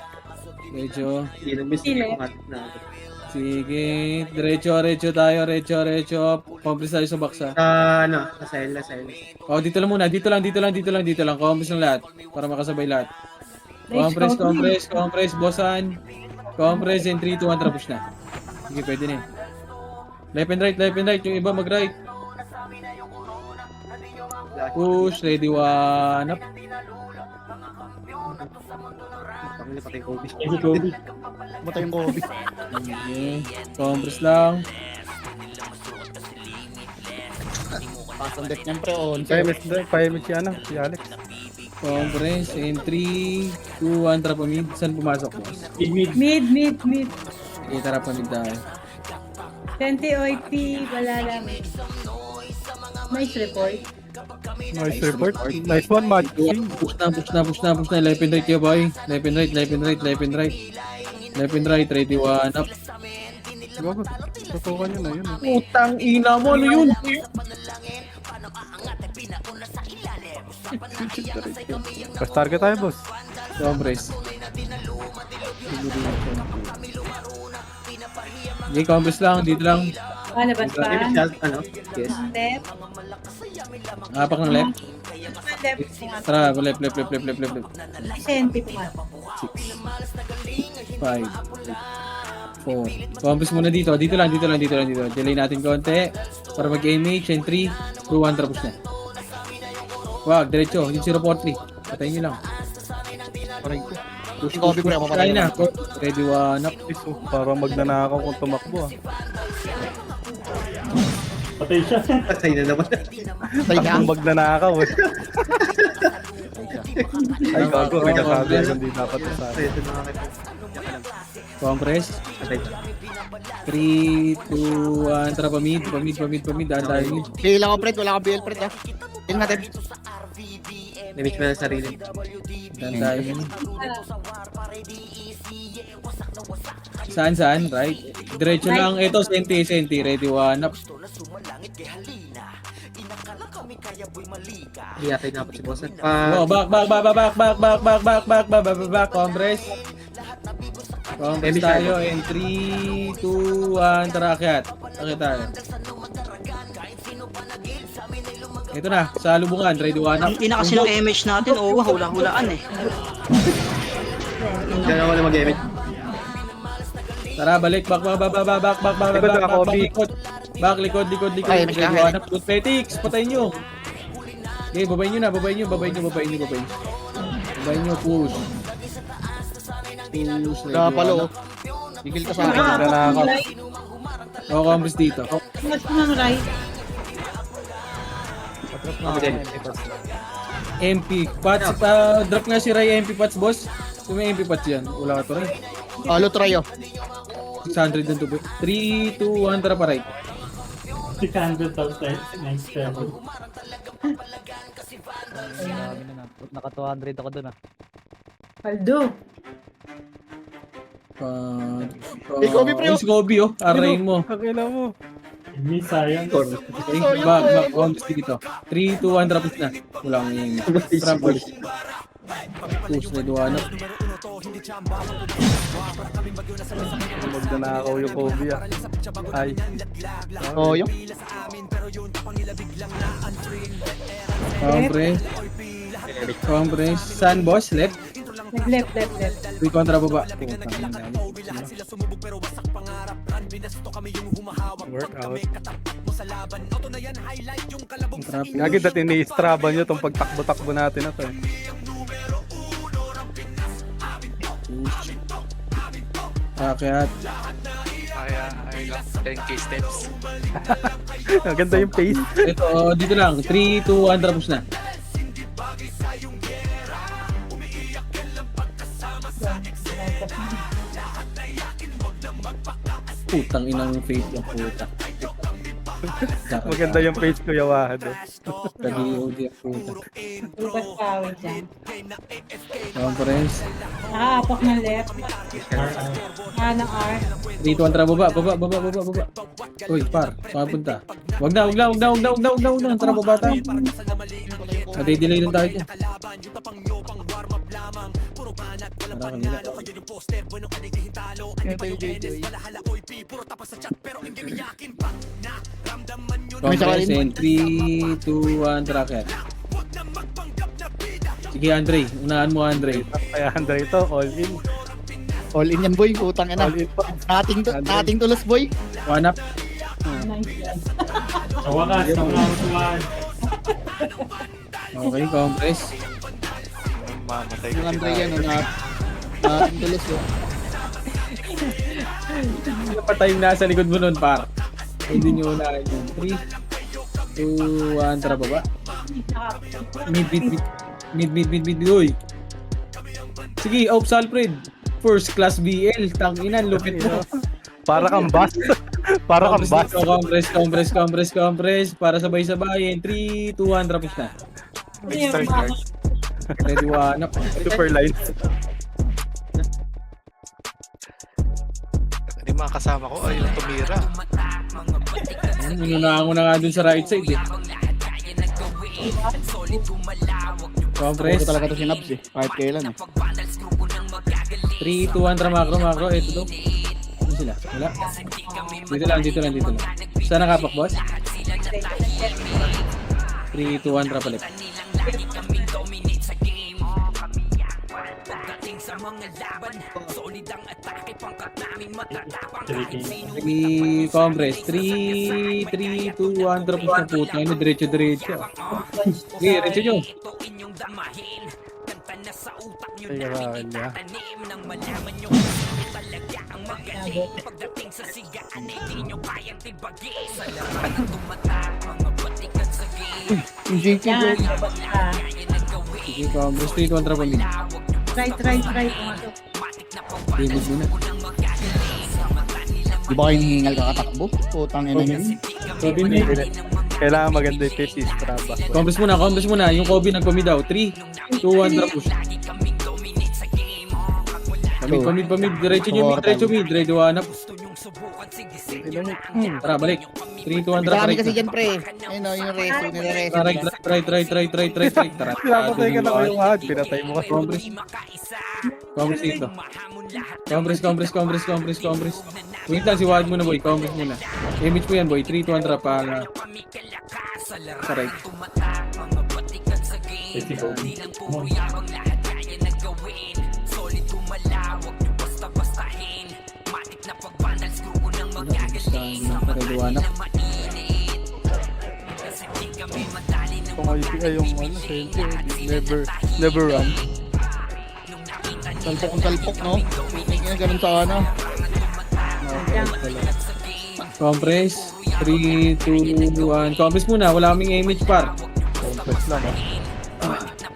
Diretso. Hindi nag-miss Sile. na. Sige. Diretso tayo. Compres tayo sa baksa. Sa L. Oh, dito lang muna. Dito lang. Compres ng lahat. Para makasabay lahat. Compres, bossan. Compres in 3, 2, 1, tara push na. Sige, pwede na eh. Left and right. Yung iba mag-right. Push, ready, 1, up. Patay Kobe. Easy Kobe. Bata yung Kobe. Okay. Compres lang. Pasang deck niyan pre on. Pahimik si ano, si Alex. Compres in 3, 2, 1, tara pa mid. Saan pumasok mo? Mid. Mid. Okay, tara pa mid tayo. 20 OIP, wala lang. Nice report. Nice report. Nice one, match. Push na. Left and right, yo boy. Left and right. Ready, 1, up. Gago. Tutukan yun na yun. Putang ina mo, ano yun? First target tayo, boss. Compres. Hindi, compres lang. Dito lang. Labas pa. Yes. Left. Apak ng left. Left. Tara, left. 20 pumasok. 5, 4. Compres muna dito. Dito lang. Delay natin konti. Para mag-image. And 3, 2, 1, tapos na. Wag, diretso. Yung 043. Patayin nyo lang. Push Kobe pre, papatay Kaya na. na. Ready, 1, up. Parang magnanakaw kung tumakbo ah. Patay siya. Patay na naman. Tay ka. Parang magnanakaw eh. Ay, gago. Nagkasabi hindi dapat sa akin. Compress. 3, 2, 1. Tara, pamid. Daan tayo mid. Pili lang ako pre, wala kang BL pre ah. Pili natin. Limit mo na sarili. Daan tayo mid. Saan? Right? Diretso lang. Ito, senti. Ready, 1, up. Hiyatay na po si Bossan. Oh, back. Compress. Compress tayo. In 3, 2, 1. Tara, akyat. Akyat tayo. Ito na, sa lubungan. Ready, 1, up. Ang ina kasi ng MH natin, hula-hulaan eh. Diyan ako na mag-emit. Tara, balik. Back. Likod. Ay, Ready, 1, up. Good petics. Patayin nyo. Okay, babayin nyo na. Babayin nyo. Push. Wala palo. Tigil ka sa akin. Magnanakaw. O, compress dito. Mas ng right. MP. Pats, drop nga si Ray MP Pats, boss. Kung may MP Pats yan. Wala ka to rin. Alo try oh. 600 dun to. 3, 2, 1, tara pa right. 600 outside. Nice level. Naka 200 ako dun ah. Paldo. Hey, Kobe, pre, oh. Si Kobe, oh. Array mo. Kakila mo. Miss sayang. Okay, back. Compress dito. 3, 2, 1, drop na. Wala kang yung trap push. Push na duwa na. Magnanakaw yung Kobe ah. Ay. Oh, yung. Compress. Saan, boss? Left? Left. 3 kontra baba. Workout. Trap. Gagi dati ni-straba nyo itong pagtakbo-takbo natin na to eh. Push. Akyat. Ang ganda yung pace. Ito, dito lang. 3, 2, 1, tapos na. Putang inang face yung puta. Maganda yung pace ko Wahad eh. Kadi-OD ang puta. Lupas kawin dyan. Conference. Nakaapak ng left. Ng R. Dito ang tara baba. Uy, par. Saan punta? Wag na. Tara baba tayo. Madi-delay lang tayo dyan. Tara, kanila. Compress in 3, 2, 1, tracker. Sige, Andre. Unahan mo, Andre. Kaya Andre ito, all in. All in yan, boy. Putang ina. All in pa. Nating tulos, boy. One up. Sa wakas, sa mga Okay, compress. Mamatay Yung ko Andre si yan, nating tulos, boy. Ano pa tayong nasa likod mo nun, par? Hindi nyo unahan yun. 3, 2, 1, tara baba. Mid. Uy. Sige, Ops Alfred. First class BL. Tanginan, lupit mo. Para kang bust. Para kang bust. Compress. Para sabay-sabayin. 3, 2, 1, tapos na. Extra yards. Ready, one up. Super line. Hindi mga kasama ko, ayun tumira. Inunahan ko na nga dun sa right side eh. Compress. Puro talaga to si Nabs eh. Kahit kailan eh. 3, 2, 1, makro. Ito daw. Ano sila? Wala. Dito lang. Saan nakapak, boss? 3, 2, 1, palit. Sige, compress. 3, 2, 1, tapos na puta. Ano, diretso. Sige, diretso nyo. Kaya sa akin niya. Yung JT, Yan, boy. tapos ka. Sige, compress. 3, 2, 1, palit. Right. Pumasok. David muna. Di ba kayo hihingal kakatakbo? Putang ina yun. Kobe mo. Kailangan maganda yung PC Straba. Compress muna. Yung Kobe nagpami daw. 3, 2, 1, tapos. Pamid. Diretso mid. Ready, one up. Tara, balik. 3, 2, 1, Marami right. kasi dyan, pre. Ayun o, yung reso, nire-reso. Right. Tara. Pinapatay ka na ko yung ahad. Pinatay mo kasi. Compress dito. Compress. Wait lang, siwag mo na boy. Compress muna. Image mo yan boy. 3, 2, 1, tara. Para. Sa right. Ready, one up. Kung ay yung ano, sente. Never run. Salpok, no? Hindi nga ganun sa ano. Compress. 3, 2, 1. Compress muna. Wala kaming image par. Compress lang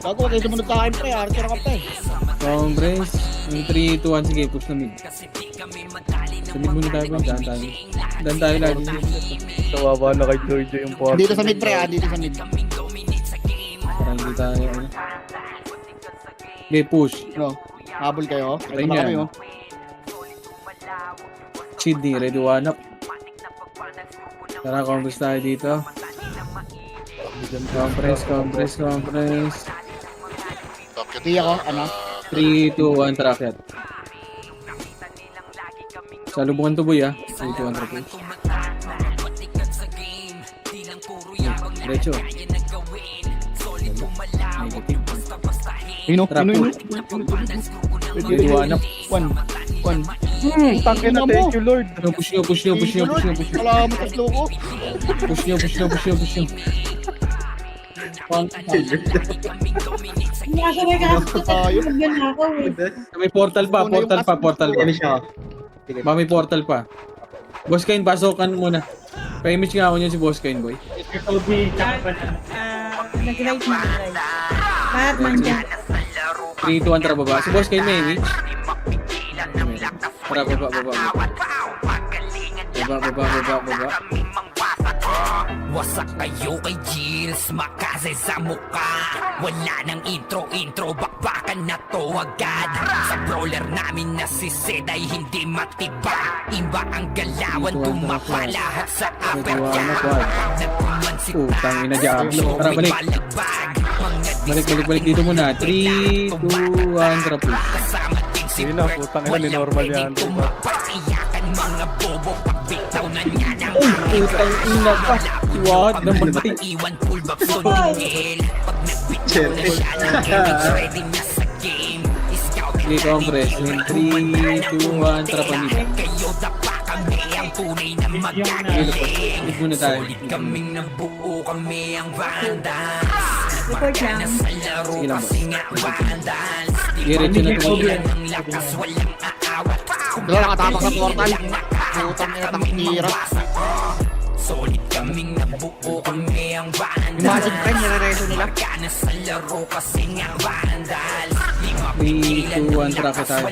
Bago, kayo sumunod sa akin, pre. Archer ka, pre. Compress. Yung 3, 2, 1. Sige, push na mid. Sa mid muna tayo. Dan tayo lagi. Tawawa na kay Jojo yung part. Dito sa mid, pre. Dito sa mid. Parang hindi tayo. Okay, push. Ano? Habol kayo. Ayun Ito na yan. kami, oh. Sydney, ready, one up. Tara, compress tayo dito. Compress. Hindi ako, ano? 3, 2, 1, tracket. Salubungan to boy 3, 2, 1, tracket. Diretso. Negative. Ino. Ready, one up. One. Tangin na, thank you Lord. Push nyo. Salamat at loko. Push nyo. Nakasabay ka sa yan ako eh. May portal pa. Ano siya? May portal pa. Boss Kain, pasokan muna. Pa-image nga ako niyan si Boss Kain, boy. Kobe, tsaka pa na. Nag-right. Lahat nandyan. 3, 2, 1, tara baba. Si Boss Kain may image. Tara, baba. Wasak kayo kay Gilles, makasay sa mukha. Wala nang intro, bakbakan na to agad. Sa brawler namin na si Zed ay hindi matiba. Iba ang galawan, tumapa lahat sa uppercut. Nagkuman si Putang ina, Diablo. Tara, balik. Balik dito muna. 3, 2, 1, tara push. kasama Sige na, putang ina, ni normal yan. Iyakan mga bobo pagbitaw na niya ng Putang ina pa. What? Namatay. iwan pulbak suningil. Pag nagbitaw na siya ng image, ready na sa game. Scout Okay, compress. In 3, 2, 1, trapa nila. kayo dapa kami ang tunay na magagaling. Hit muna tayo. Kaming nabuo kami ang vandal. Report lang. Sa laro Sige lang, kasi nga vandal. Diretso na ito. Ang lakas walang aawat. Wala nakatapak sa portal. Putang ina, takira. Solid kaming nabuo kami ang vandal. Yung magic pen, nire-reso nila. Magana sa laro kasi nga vandal. 3, 2, 1, trapa tayo.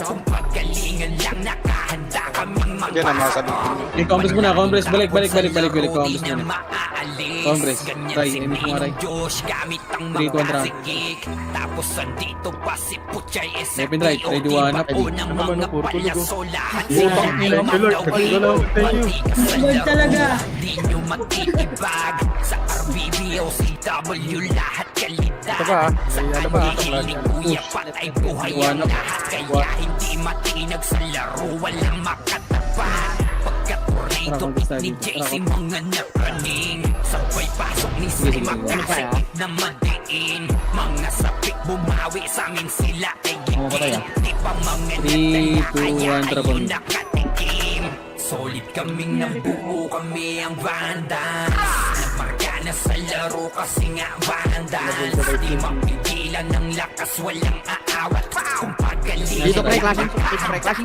Kung paggalingan lang nakahanda kaming mga Diyan ang nasa loob. Okay, compress muna, compress. Balik. Compress muna. Compress. Ray, ini mo Ray. 3, 2, 1, trapa. Tapos andito pa si Puchay Left and right, ready, one up. Unang mga palaso lahat Putang ina, Lord. Thank you. Lord talaga. Di nyo matitibag sa RBB o CW lahat kalidad. Ito ba? May ano ba? Hihiling kuya patay buhay ang lahat. Kaya hindi matinag sa laro, walang makatapat. Pagkatornado ni JC mga napraning. Sabay pasok ni Slim ang kasikip na madiin. Mga sapik bumawi sa amin sila ay gigit. Di pa mga 3, 2, 1, trapa nila. nakatikim. Solid kaming nabuo kami ang vandal. Nagmarka na sa laro kasi nga vandal. Di mapigilan ng lakas, walang aawat. Kung pagaling Dito pre-clashing.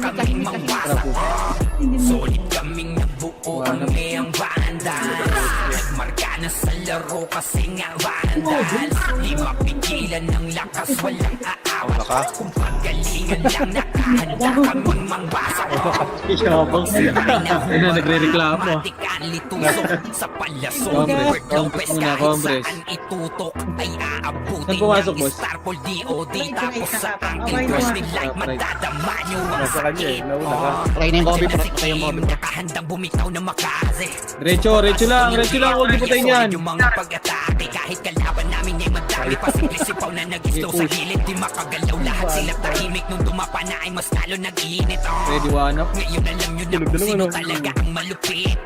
kaming mangwasa. Solid kaming nabuo kami ang vandal. Nagmarka na sa laro kasi nga vandal. Di mapigilan ng lakas, walang aawat. Kung pagalingan lang nakahanda kaming mangwasa. Yabang siya. Ano, nagre-reklamo. Sa palaso, Compress, compress muna, compress. saan itutok ay aabutin Saan pumasok, ng boss? Starpol DOD. Tapos sa Okay, angking okay, cross okay. big light, matadama nyo ang Nasa kanya eh, nauna ka. Try na yung Kobe, patay yung Kobe. nakahandang bumitaw na makaze. Diretso lang. Huwag di patayin yan. Yung mga pag-atake, kahit kalaban namin ay madami pa simple sipaw na nag-slow sa gilid. Di makagalaw lahat sila tahimik nung dumapa na ay mas lalo nag-iinit. Ready, one up. Ngayon alam nyo na kung sino talaga ang malupit.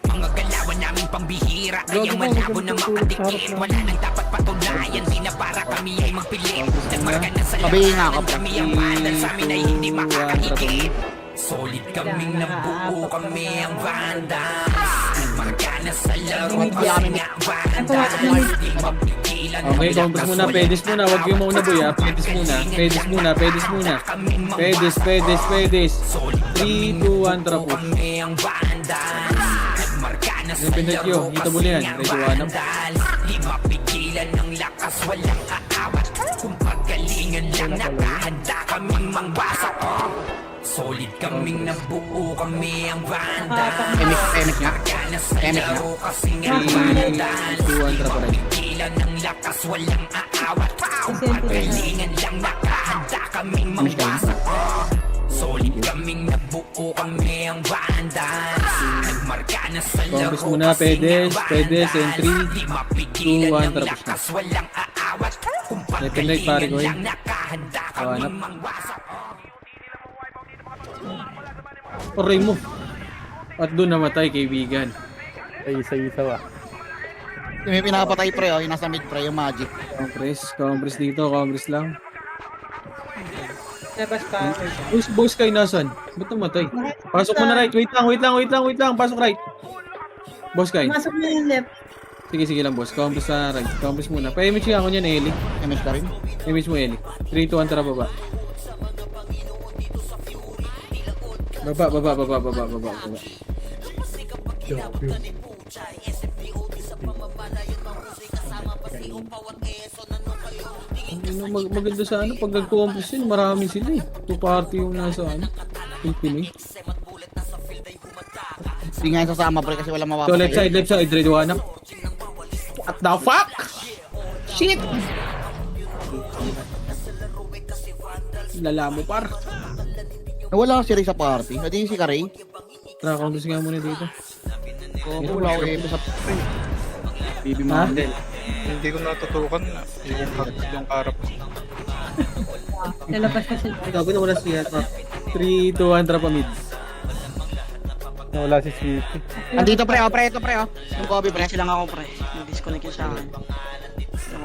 Mga galawan namin pambihira, kaya malabo na makadikit. Wala nang dapat patunayan, di na para kami ay magpilit. Nagmarka na sa Sabihin nga ako, laban, kami ang bandal sa amin ay hindi makakahigit. Solid kaming nabuo, kami ang vandal. Nagmarka na sa laro, kasi nga vandal. Di mapigilan ng Okay, compress muna. Pedis muna. Huwag yung mauna, boy, ha. Pedis muna. 3, 2, 1, trapo. kami ang vandal. Nagmarka na sa Pinag laro, yun. Kita mo yan. kasi nga Ready, one up. vandal. Di mapigilan ng lakas, walang aawat. Kung paggalingan lang nakahanda kaming mangwasa. Solid kaming nabuo, kami ang vandal. Emek nga. Nagmarka na sa Emek nga. laro, kasi nga 3, vandal. 2, 1, trapo rin. Mapigilan ng lakas, walang aawat. Kung paggalingan lang nakahanda kaming mangwasa. Solid kaming nabuo, kami ang vandal. Nagmarka na sa laro, Compress muna, kasi pedes, nga pedes, vandal. and 3, Di mapigilan 2, 1, ng tapos na. lakas, walang aawat. Kung Left and right, pare ko, paggalingan eh. lang nakahanda Kawanap. kaming mangwasa. Aray mo. At doon namatay, kaibigan. Ay, isa-isa ba? May pinapatay pre, yung nasa mid pre, yung magic. Compress dito. Compress lang. Labas pa. Boss kay nasan? Ba't namatay? Pasok mo na right. Wait lang. Pasok right. Boss kay. Masok na yung left. Sige lang, boss. Compress na right. Compress muna. Pa-image nga ako niyan, Eli. Emek ka rin. Image mo, Eli. 3, 2, 1, tara, baba. Baba. Maganda sa ano, pag nag-compress yun, marami sila eh. Two party yung nasa ano, Pilipinas. Hindi nga yung sasama pre kasi wala mawapatay. So left side, ready, one up. What the fuck? Shit! Lala mo par. Wala si Ray sa party. Hindi yung si Karay. Tara, compress nga muna dito. Wala ko ito sa BB Ha? Mandel. Hindi ko natutukan yung karap. Lalabas pa sila. Gago na wala siya. 3, 2, 1, trap mid. Wala si Sweetie. Andito pre, oh, pre, ito pre, oh. Yung Kobe, pre. Silang ako, pre. Nag-disconnect yun sa akin.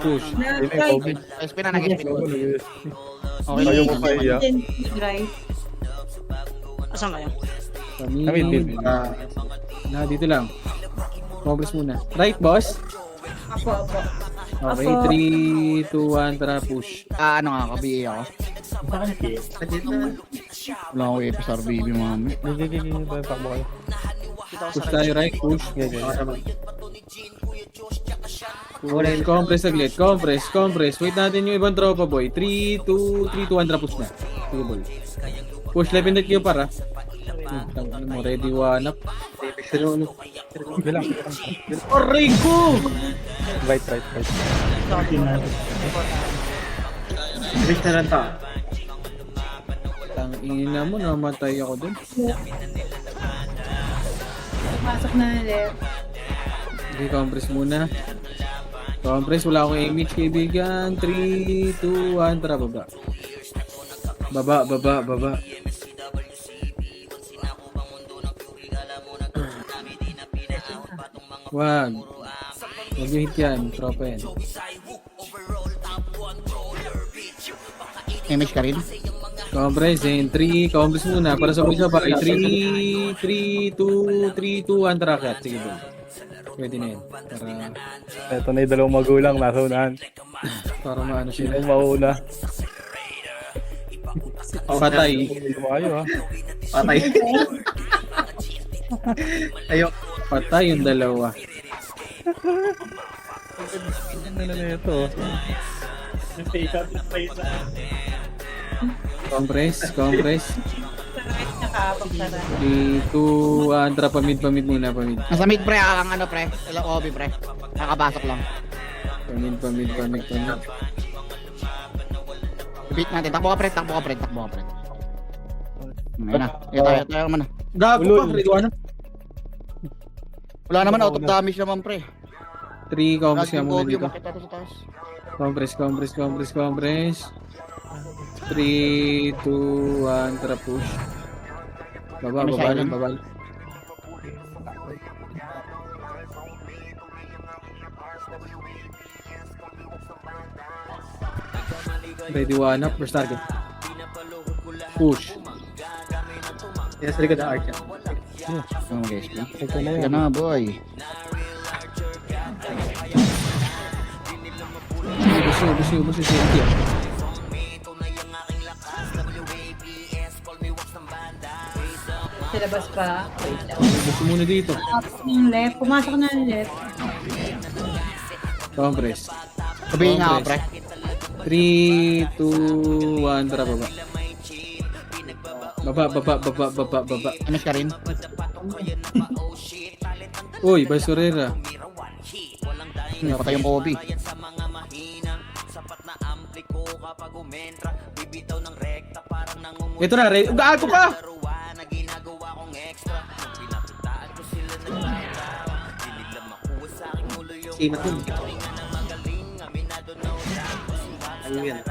Push. Hindi na yung COVID. SP na, nag-SP. Okay, ayaw mo pa iya. Right. Asan kayo? Mid, mid. Na, dito lang. Compress muna. Right, boss? Apo. Okay, Apo. 3, 2, 1, tara, push. Ano nga ako, BA ako. Wala akong AP sa RBB, mami. Hindi. Takbo kayo. Push tayo, right? Push. Push. Compress aglit. Compress. Wait natin yung ibang tropa, boy. 3, 2, 1, tara, push na. Sige, boy. Push, left and right kayo para. Ano mo, ready, one up. Bilang. Aray ko! Right. Risk na lang ta. Tangina mo, namatay ako dun. Pumasok na ng left. Okay, compress muna. Compress, wala akong image, kaibigan. 3, 2, 1, tara, baba. Baba. Wag yung hit yan, tropa yan. Image ka rin? Compress, 3, compress muna para sabay-sabay. 3, 2, 1, tara, cut. Sige, bro. Pwede na yan. Ito na yung dalawang magulang. Nasa unahan. Para maano Sino sila. yung mauna? Patay. Hindi mo kayo ha. Patay. Ayo. Patay yung dalawa. Ano na ito? Compress. Nakaabang sa right. 3, 2, 1, tara, pamid muna. Nasa mid pre, ang ano pre. Ilang Kobe pre. Nakapasok lang. Pamid. Beat natin. Takbo ka pre. Ngayon na. Tayo naman na. Gago pa, Ridwana. Wala naman, out of damage naman pre. 3, compress ka Lagi yung muna Kobe, dito. bakit ito sa taas? Compress. 3, 2, 1, tara, push. Baba. Ready, one up, first target. Push. Yes, likod na arch. Ito mag-SP. Ito na Ito yan. na boy. Busi. Sige. Silabas pa. Busi muna dito. Yung left. Pumasok na ng left. Compress. Sabihin nga ako pre. 3, 2, 1, tara, baba. Baba. Image ka rin? Uy, Basurera. Patay yung Kobe. Ito na, gago ka! Sino to? Ano yan?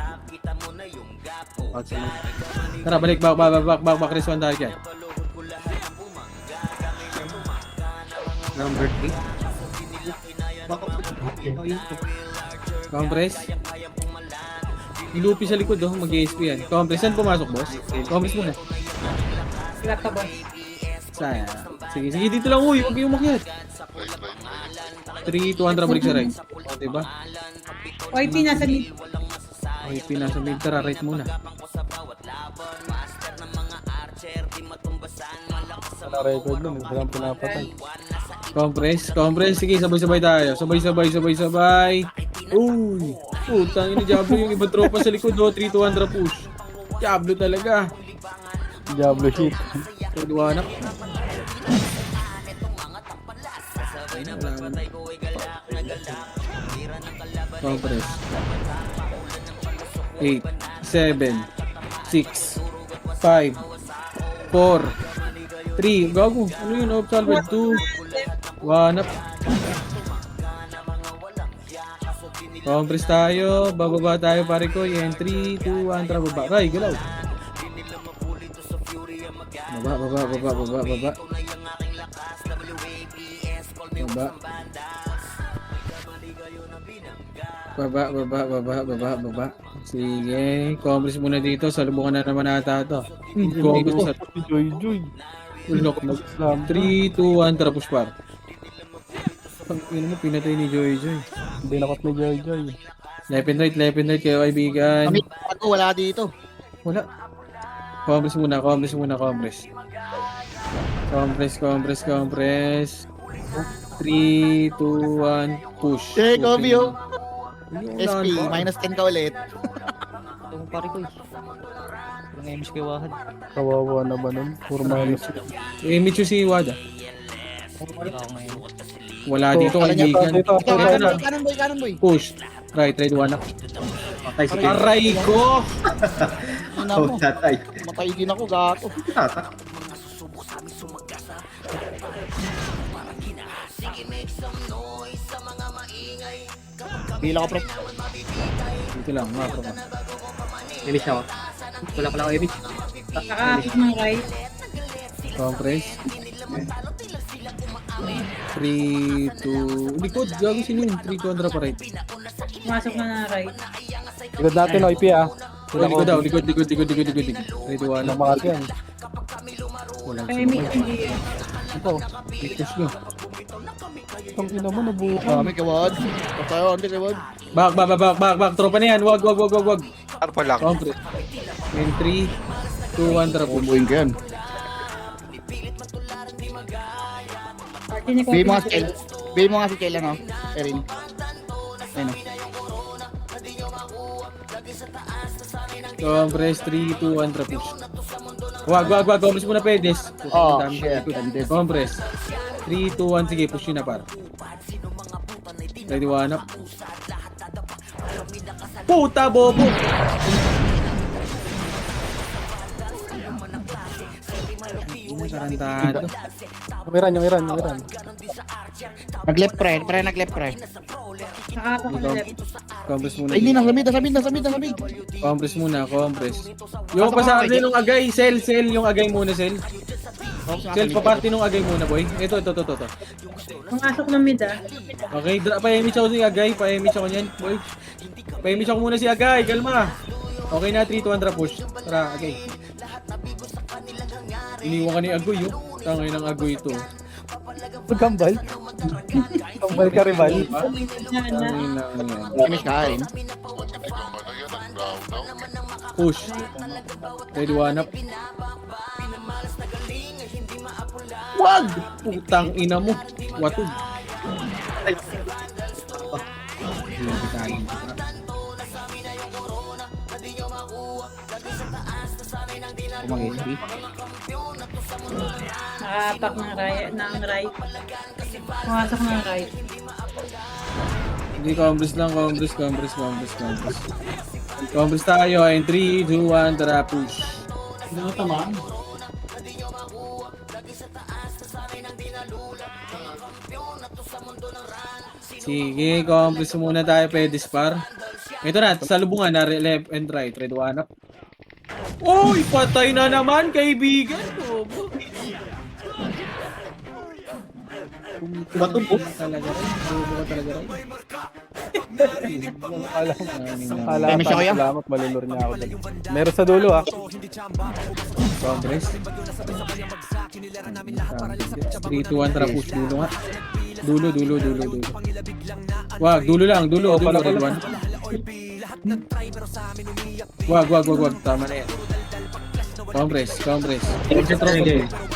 Tara, balik, back, Chris, one target. Number 3. Compress. Nilupi sa likod, oh, mag-ESP yan. Compress, saan pumasok, boss? Compress muna. Wala pa boss. Sayang. Sige, dito lang, uy, huwag kayong makiat. 3, 2, 1, tara, balik sa right. O, diba? YP nasa mid. Okay, pinasa mid, tara, right muna. Wala record nun. Walang pinapatay. Compress. Sige, sabay-sabay tayo. Sabay. Uy! Putang ina, Diablo yung ibang tropa sa likod, oh. 3, 2, 1, tara, push. Diablo talaga. Diablo shit. Pagduwanak. Compress. 8, 7, 6, 5, 4, 3. Gago. Ano yun? Off salvage. 2, 1 up. Compress tayo. Bababa tayo pare ko. Yan. 3, 2, 1. Tara baba. Ray, galaw. Baba. Baba. Baba. Sige. Compress muna dito. Salubungan na naman ata ito. Compress. Joy. Ulok. 3, 2, 1. Tara push par. Yun mo, pinatay ni Joy. Hindi nakot ni Joy. Left and right kayo kaibigan. Kami, ako wala dito. Wala. Compress muna. Compress. 3, 2, 1, push. Okay, Kobe, oh. Yung SP, unahan pa. minus 10 ka ulit. Yung pare ko eh. Yung MS kay Wahad. Kawawa na ba nun? Puro minus. Michu si Wada. Wala ako ngayon. Wala dito Kala niya, kaibigan. dito. Kanan boy. Push. Right, one up. Patay si Ken. Aray ko! Ano Oh, mo? tatay. Matay din ako, gato. Tata. Bila ko, pre. Dito lang, makro ka. Finish ako. Wala pala ako image. Nakakapit ng right. Compress. 3, 2... Likod, gago sino yun? 3 kontra pa right. Pumasok na ng right. Likod natin, OIP ah. Oh, likod daw, likod. Ready, one up. Lumakas yan. Walang Kaya may hindi. Ito. push nyo. Itong ina mo nabuka. Kami, kawad. Patayo, hindi, kawad. Back. Tropa na yan. Wag. Arpo lang. Compress. In 3, 2, 1, tara push. Bumbuin ko yan. Party ni Bigay mo nga Kobe. si Kel. Bigay mo nga si Kel, ano? Erin. Ayun, Compress. 3, 2, 1, tara push. Wag. Compress muna pedes. Oh, shit. Compress. 3, 2, 1. Sige, push yun na par. Ready, one up. Puta, bobo! Tarantado. Yung Iran. Nag-left, pre. Nag-left, pre. Nakakapit ng left. Compress muna. Ay, hindi, nasa mid. Compress muna. Yung pa sa akin nung agay. Sell. Yung agay muna, sell. Sell, paparty nung agay muna, boy. Ito. Pumasok ng mid ah. Okay, pa-image ako si agay. Pa-image ako niyan, boy. Pa-image ako muna si agay. Kalma. Okay na, 3, 2, 1, push. Tara, agay. Iniwan ka ni Agoy, oh. Tangay ng Agoy ito. Kambal. Kambal ka rival. Yan na. Tangay na yan. Finish ka, Erin. Push. Ready, one up. Wag! Putang ina mo. Watog. Kumang-HP. Nakapak ng right. Pumasok ng right. Hindi, compress lang. Compress tayo. In 3, 2, 1, tara, push. Hindi mo tamaan. Sige, compress muna tayo, pwede spar. Ito na, salubungan na, left and right. Ready, one up. Uy, patay na naman, kaibigan. Batong po. Talaga rin. Akala Finish ako yan. salamat, malulur niya ako. Meron sa dulo ah. Compress. 3, 2, 1, tara, push. Dulo nga. Dulo. Wag, dulo lang. Red one. Wag. Tama na yan. Compress. Compress tropa.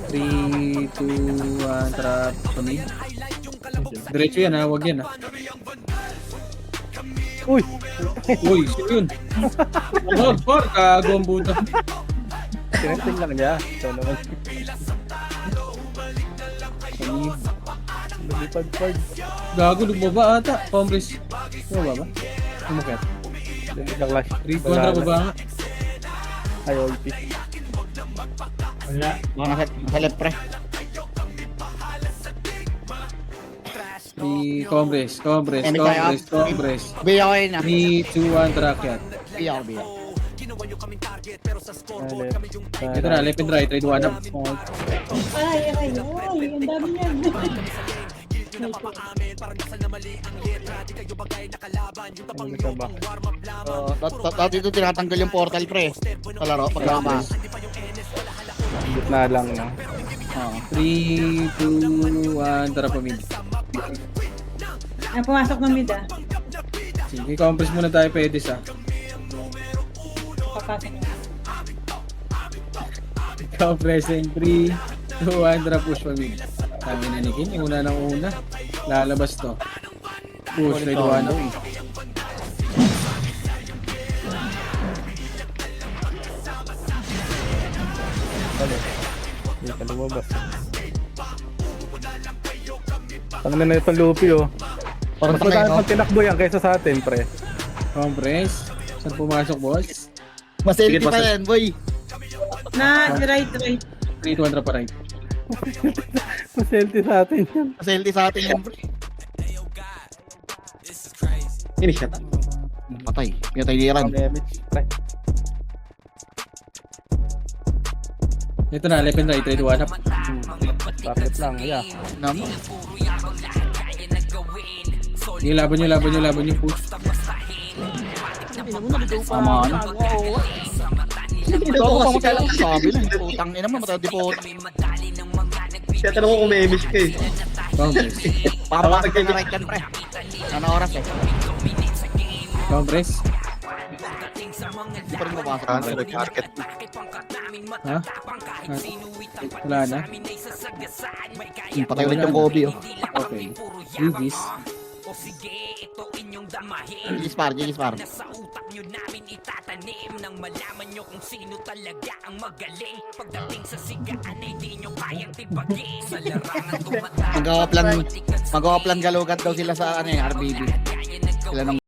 3, 2, 1, tara, tumig. Diretso yan ha, wag yan ha. Uy! Uy, sino yun? Por, kago ang buta. Sinesting lang niya. Ito naman. Tumig. Lumipad-pad. Gago, lumaba ata. Compress. Lumaba ba? Umakit. Lumipad-clash. 3, 2, 1, tara, baba nga. Ay, OIP. Wala. Mga nasa left, pre. 3, Compress. Biya ko yun 3, 2, 1, tracket. Biya ko. Ito na, left and right, trade 1 up. Ay, ang dami niyan. Dati ito tinatanggal yung portal pre. Sa laro, pag lama. Gitna lang na. 3, 2, 1, tara pa mid. Ay, pumasok ng mid ah. Sige, compress muna tayo Pedis ah. Papasok na. Compressing 3, 2, 1, tara push pa mid. Kami na ni Kim, yung una ng una. Lalabas to. Push, trade 1 up. Hindi ka lumabas. Tangina na itong Luffy oh. Parang Mas madami tangay, no? pang tinakbo yan kaysa sa atin, pre. Compress. Saan pumasok, boss? Maselfie Sige, pa yan, boy. Na, right. 3, 2, 1, tara pa right. Maselti sa atin yan. Maselfie sa atin yan, pre. Finish na. Patay. Pinatay ni Iran. Damage, pre. Ito na, left and right, trade 1 up. Target lang, yeah. Naman. Sige, laban nyo, push. Tama na. Ito ako pa magkailang sabi na. Putang ina mo, matadi po. Kaya tanong ko kung may image ka eh. Compress. Papapasok ka na right yan, pre. Ano oras eh? Compress. Hindi pa rin mapasok. Ano, nag-market. Ha? Wala na? Patay ulit yung Kobe, oh. Okay. GG's. Gispar. Sa utak nyo namin itatanim nang malaman nyo kung sino talaga ang magaling. Pagdating sa sigaan ay di nyo kayang tibagin. Sa larangan tumatawag. Magawa plan galugat daw sila sa ano eh, RBB. Sila ng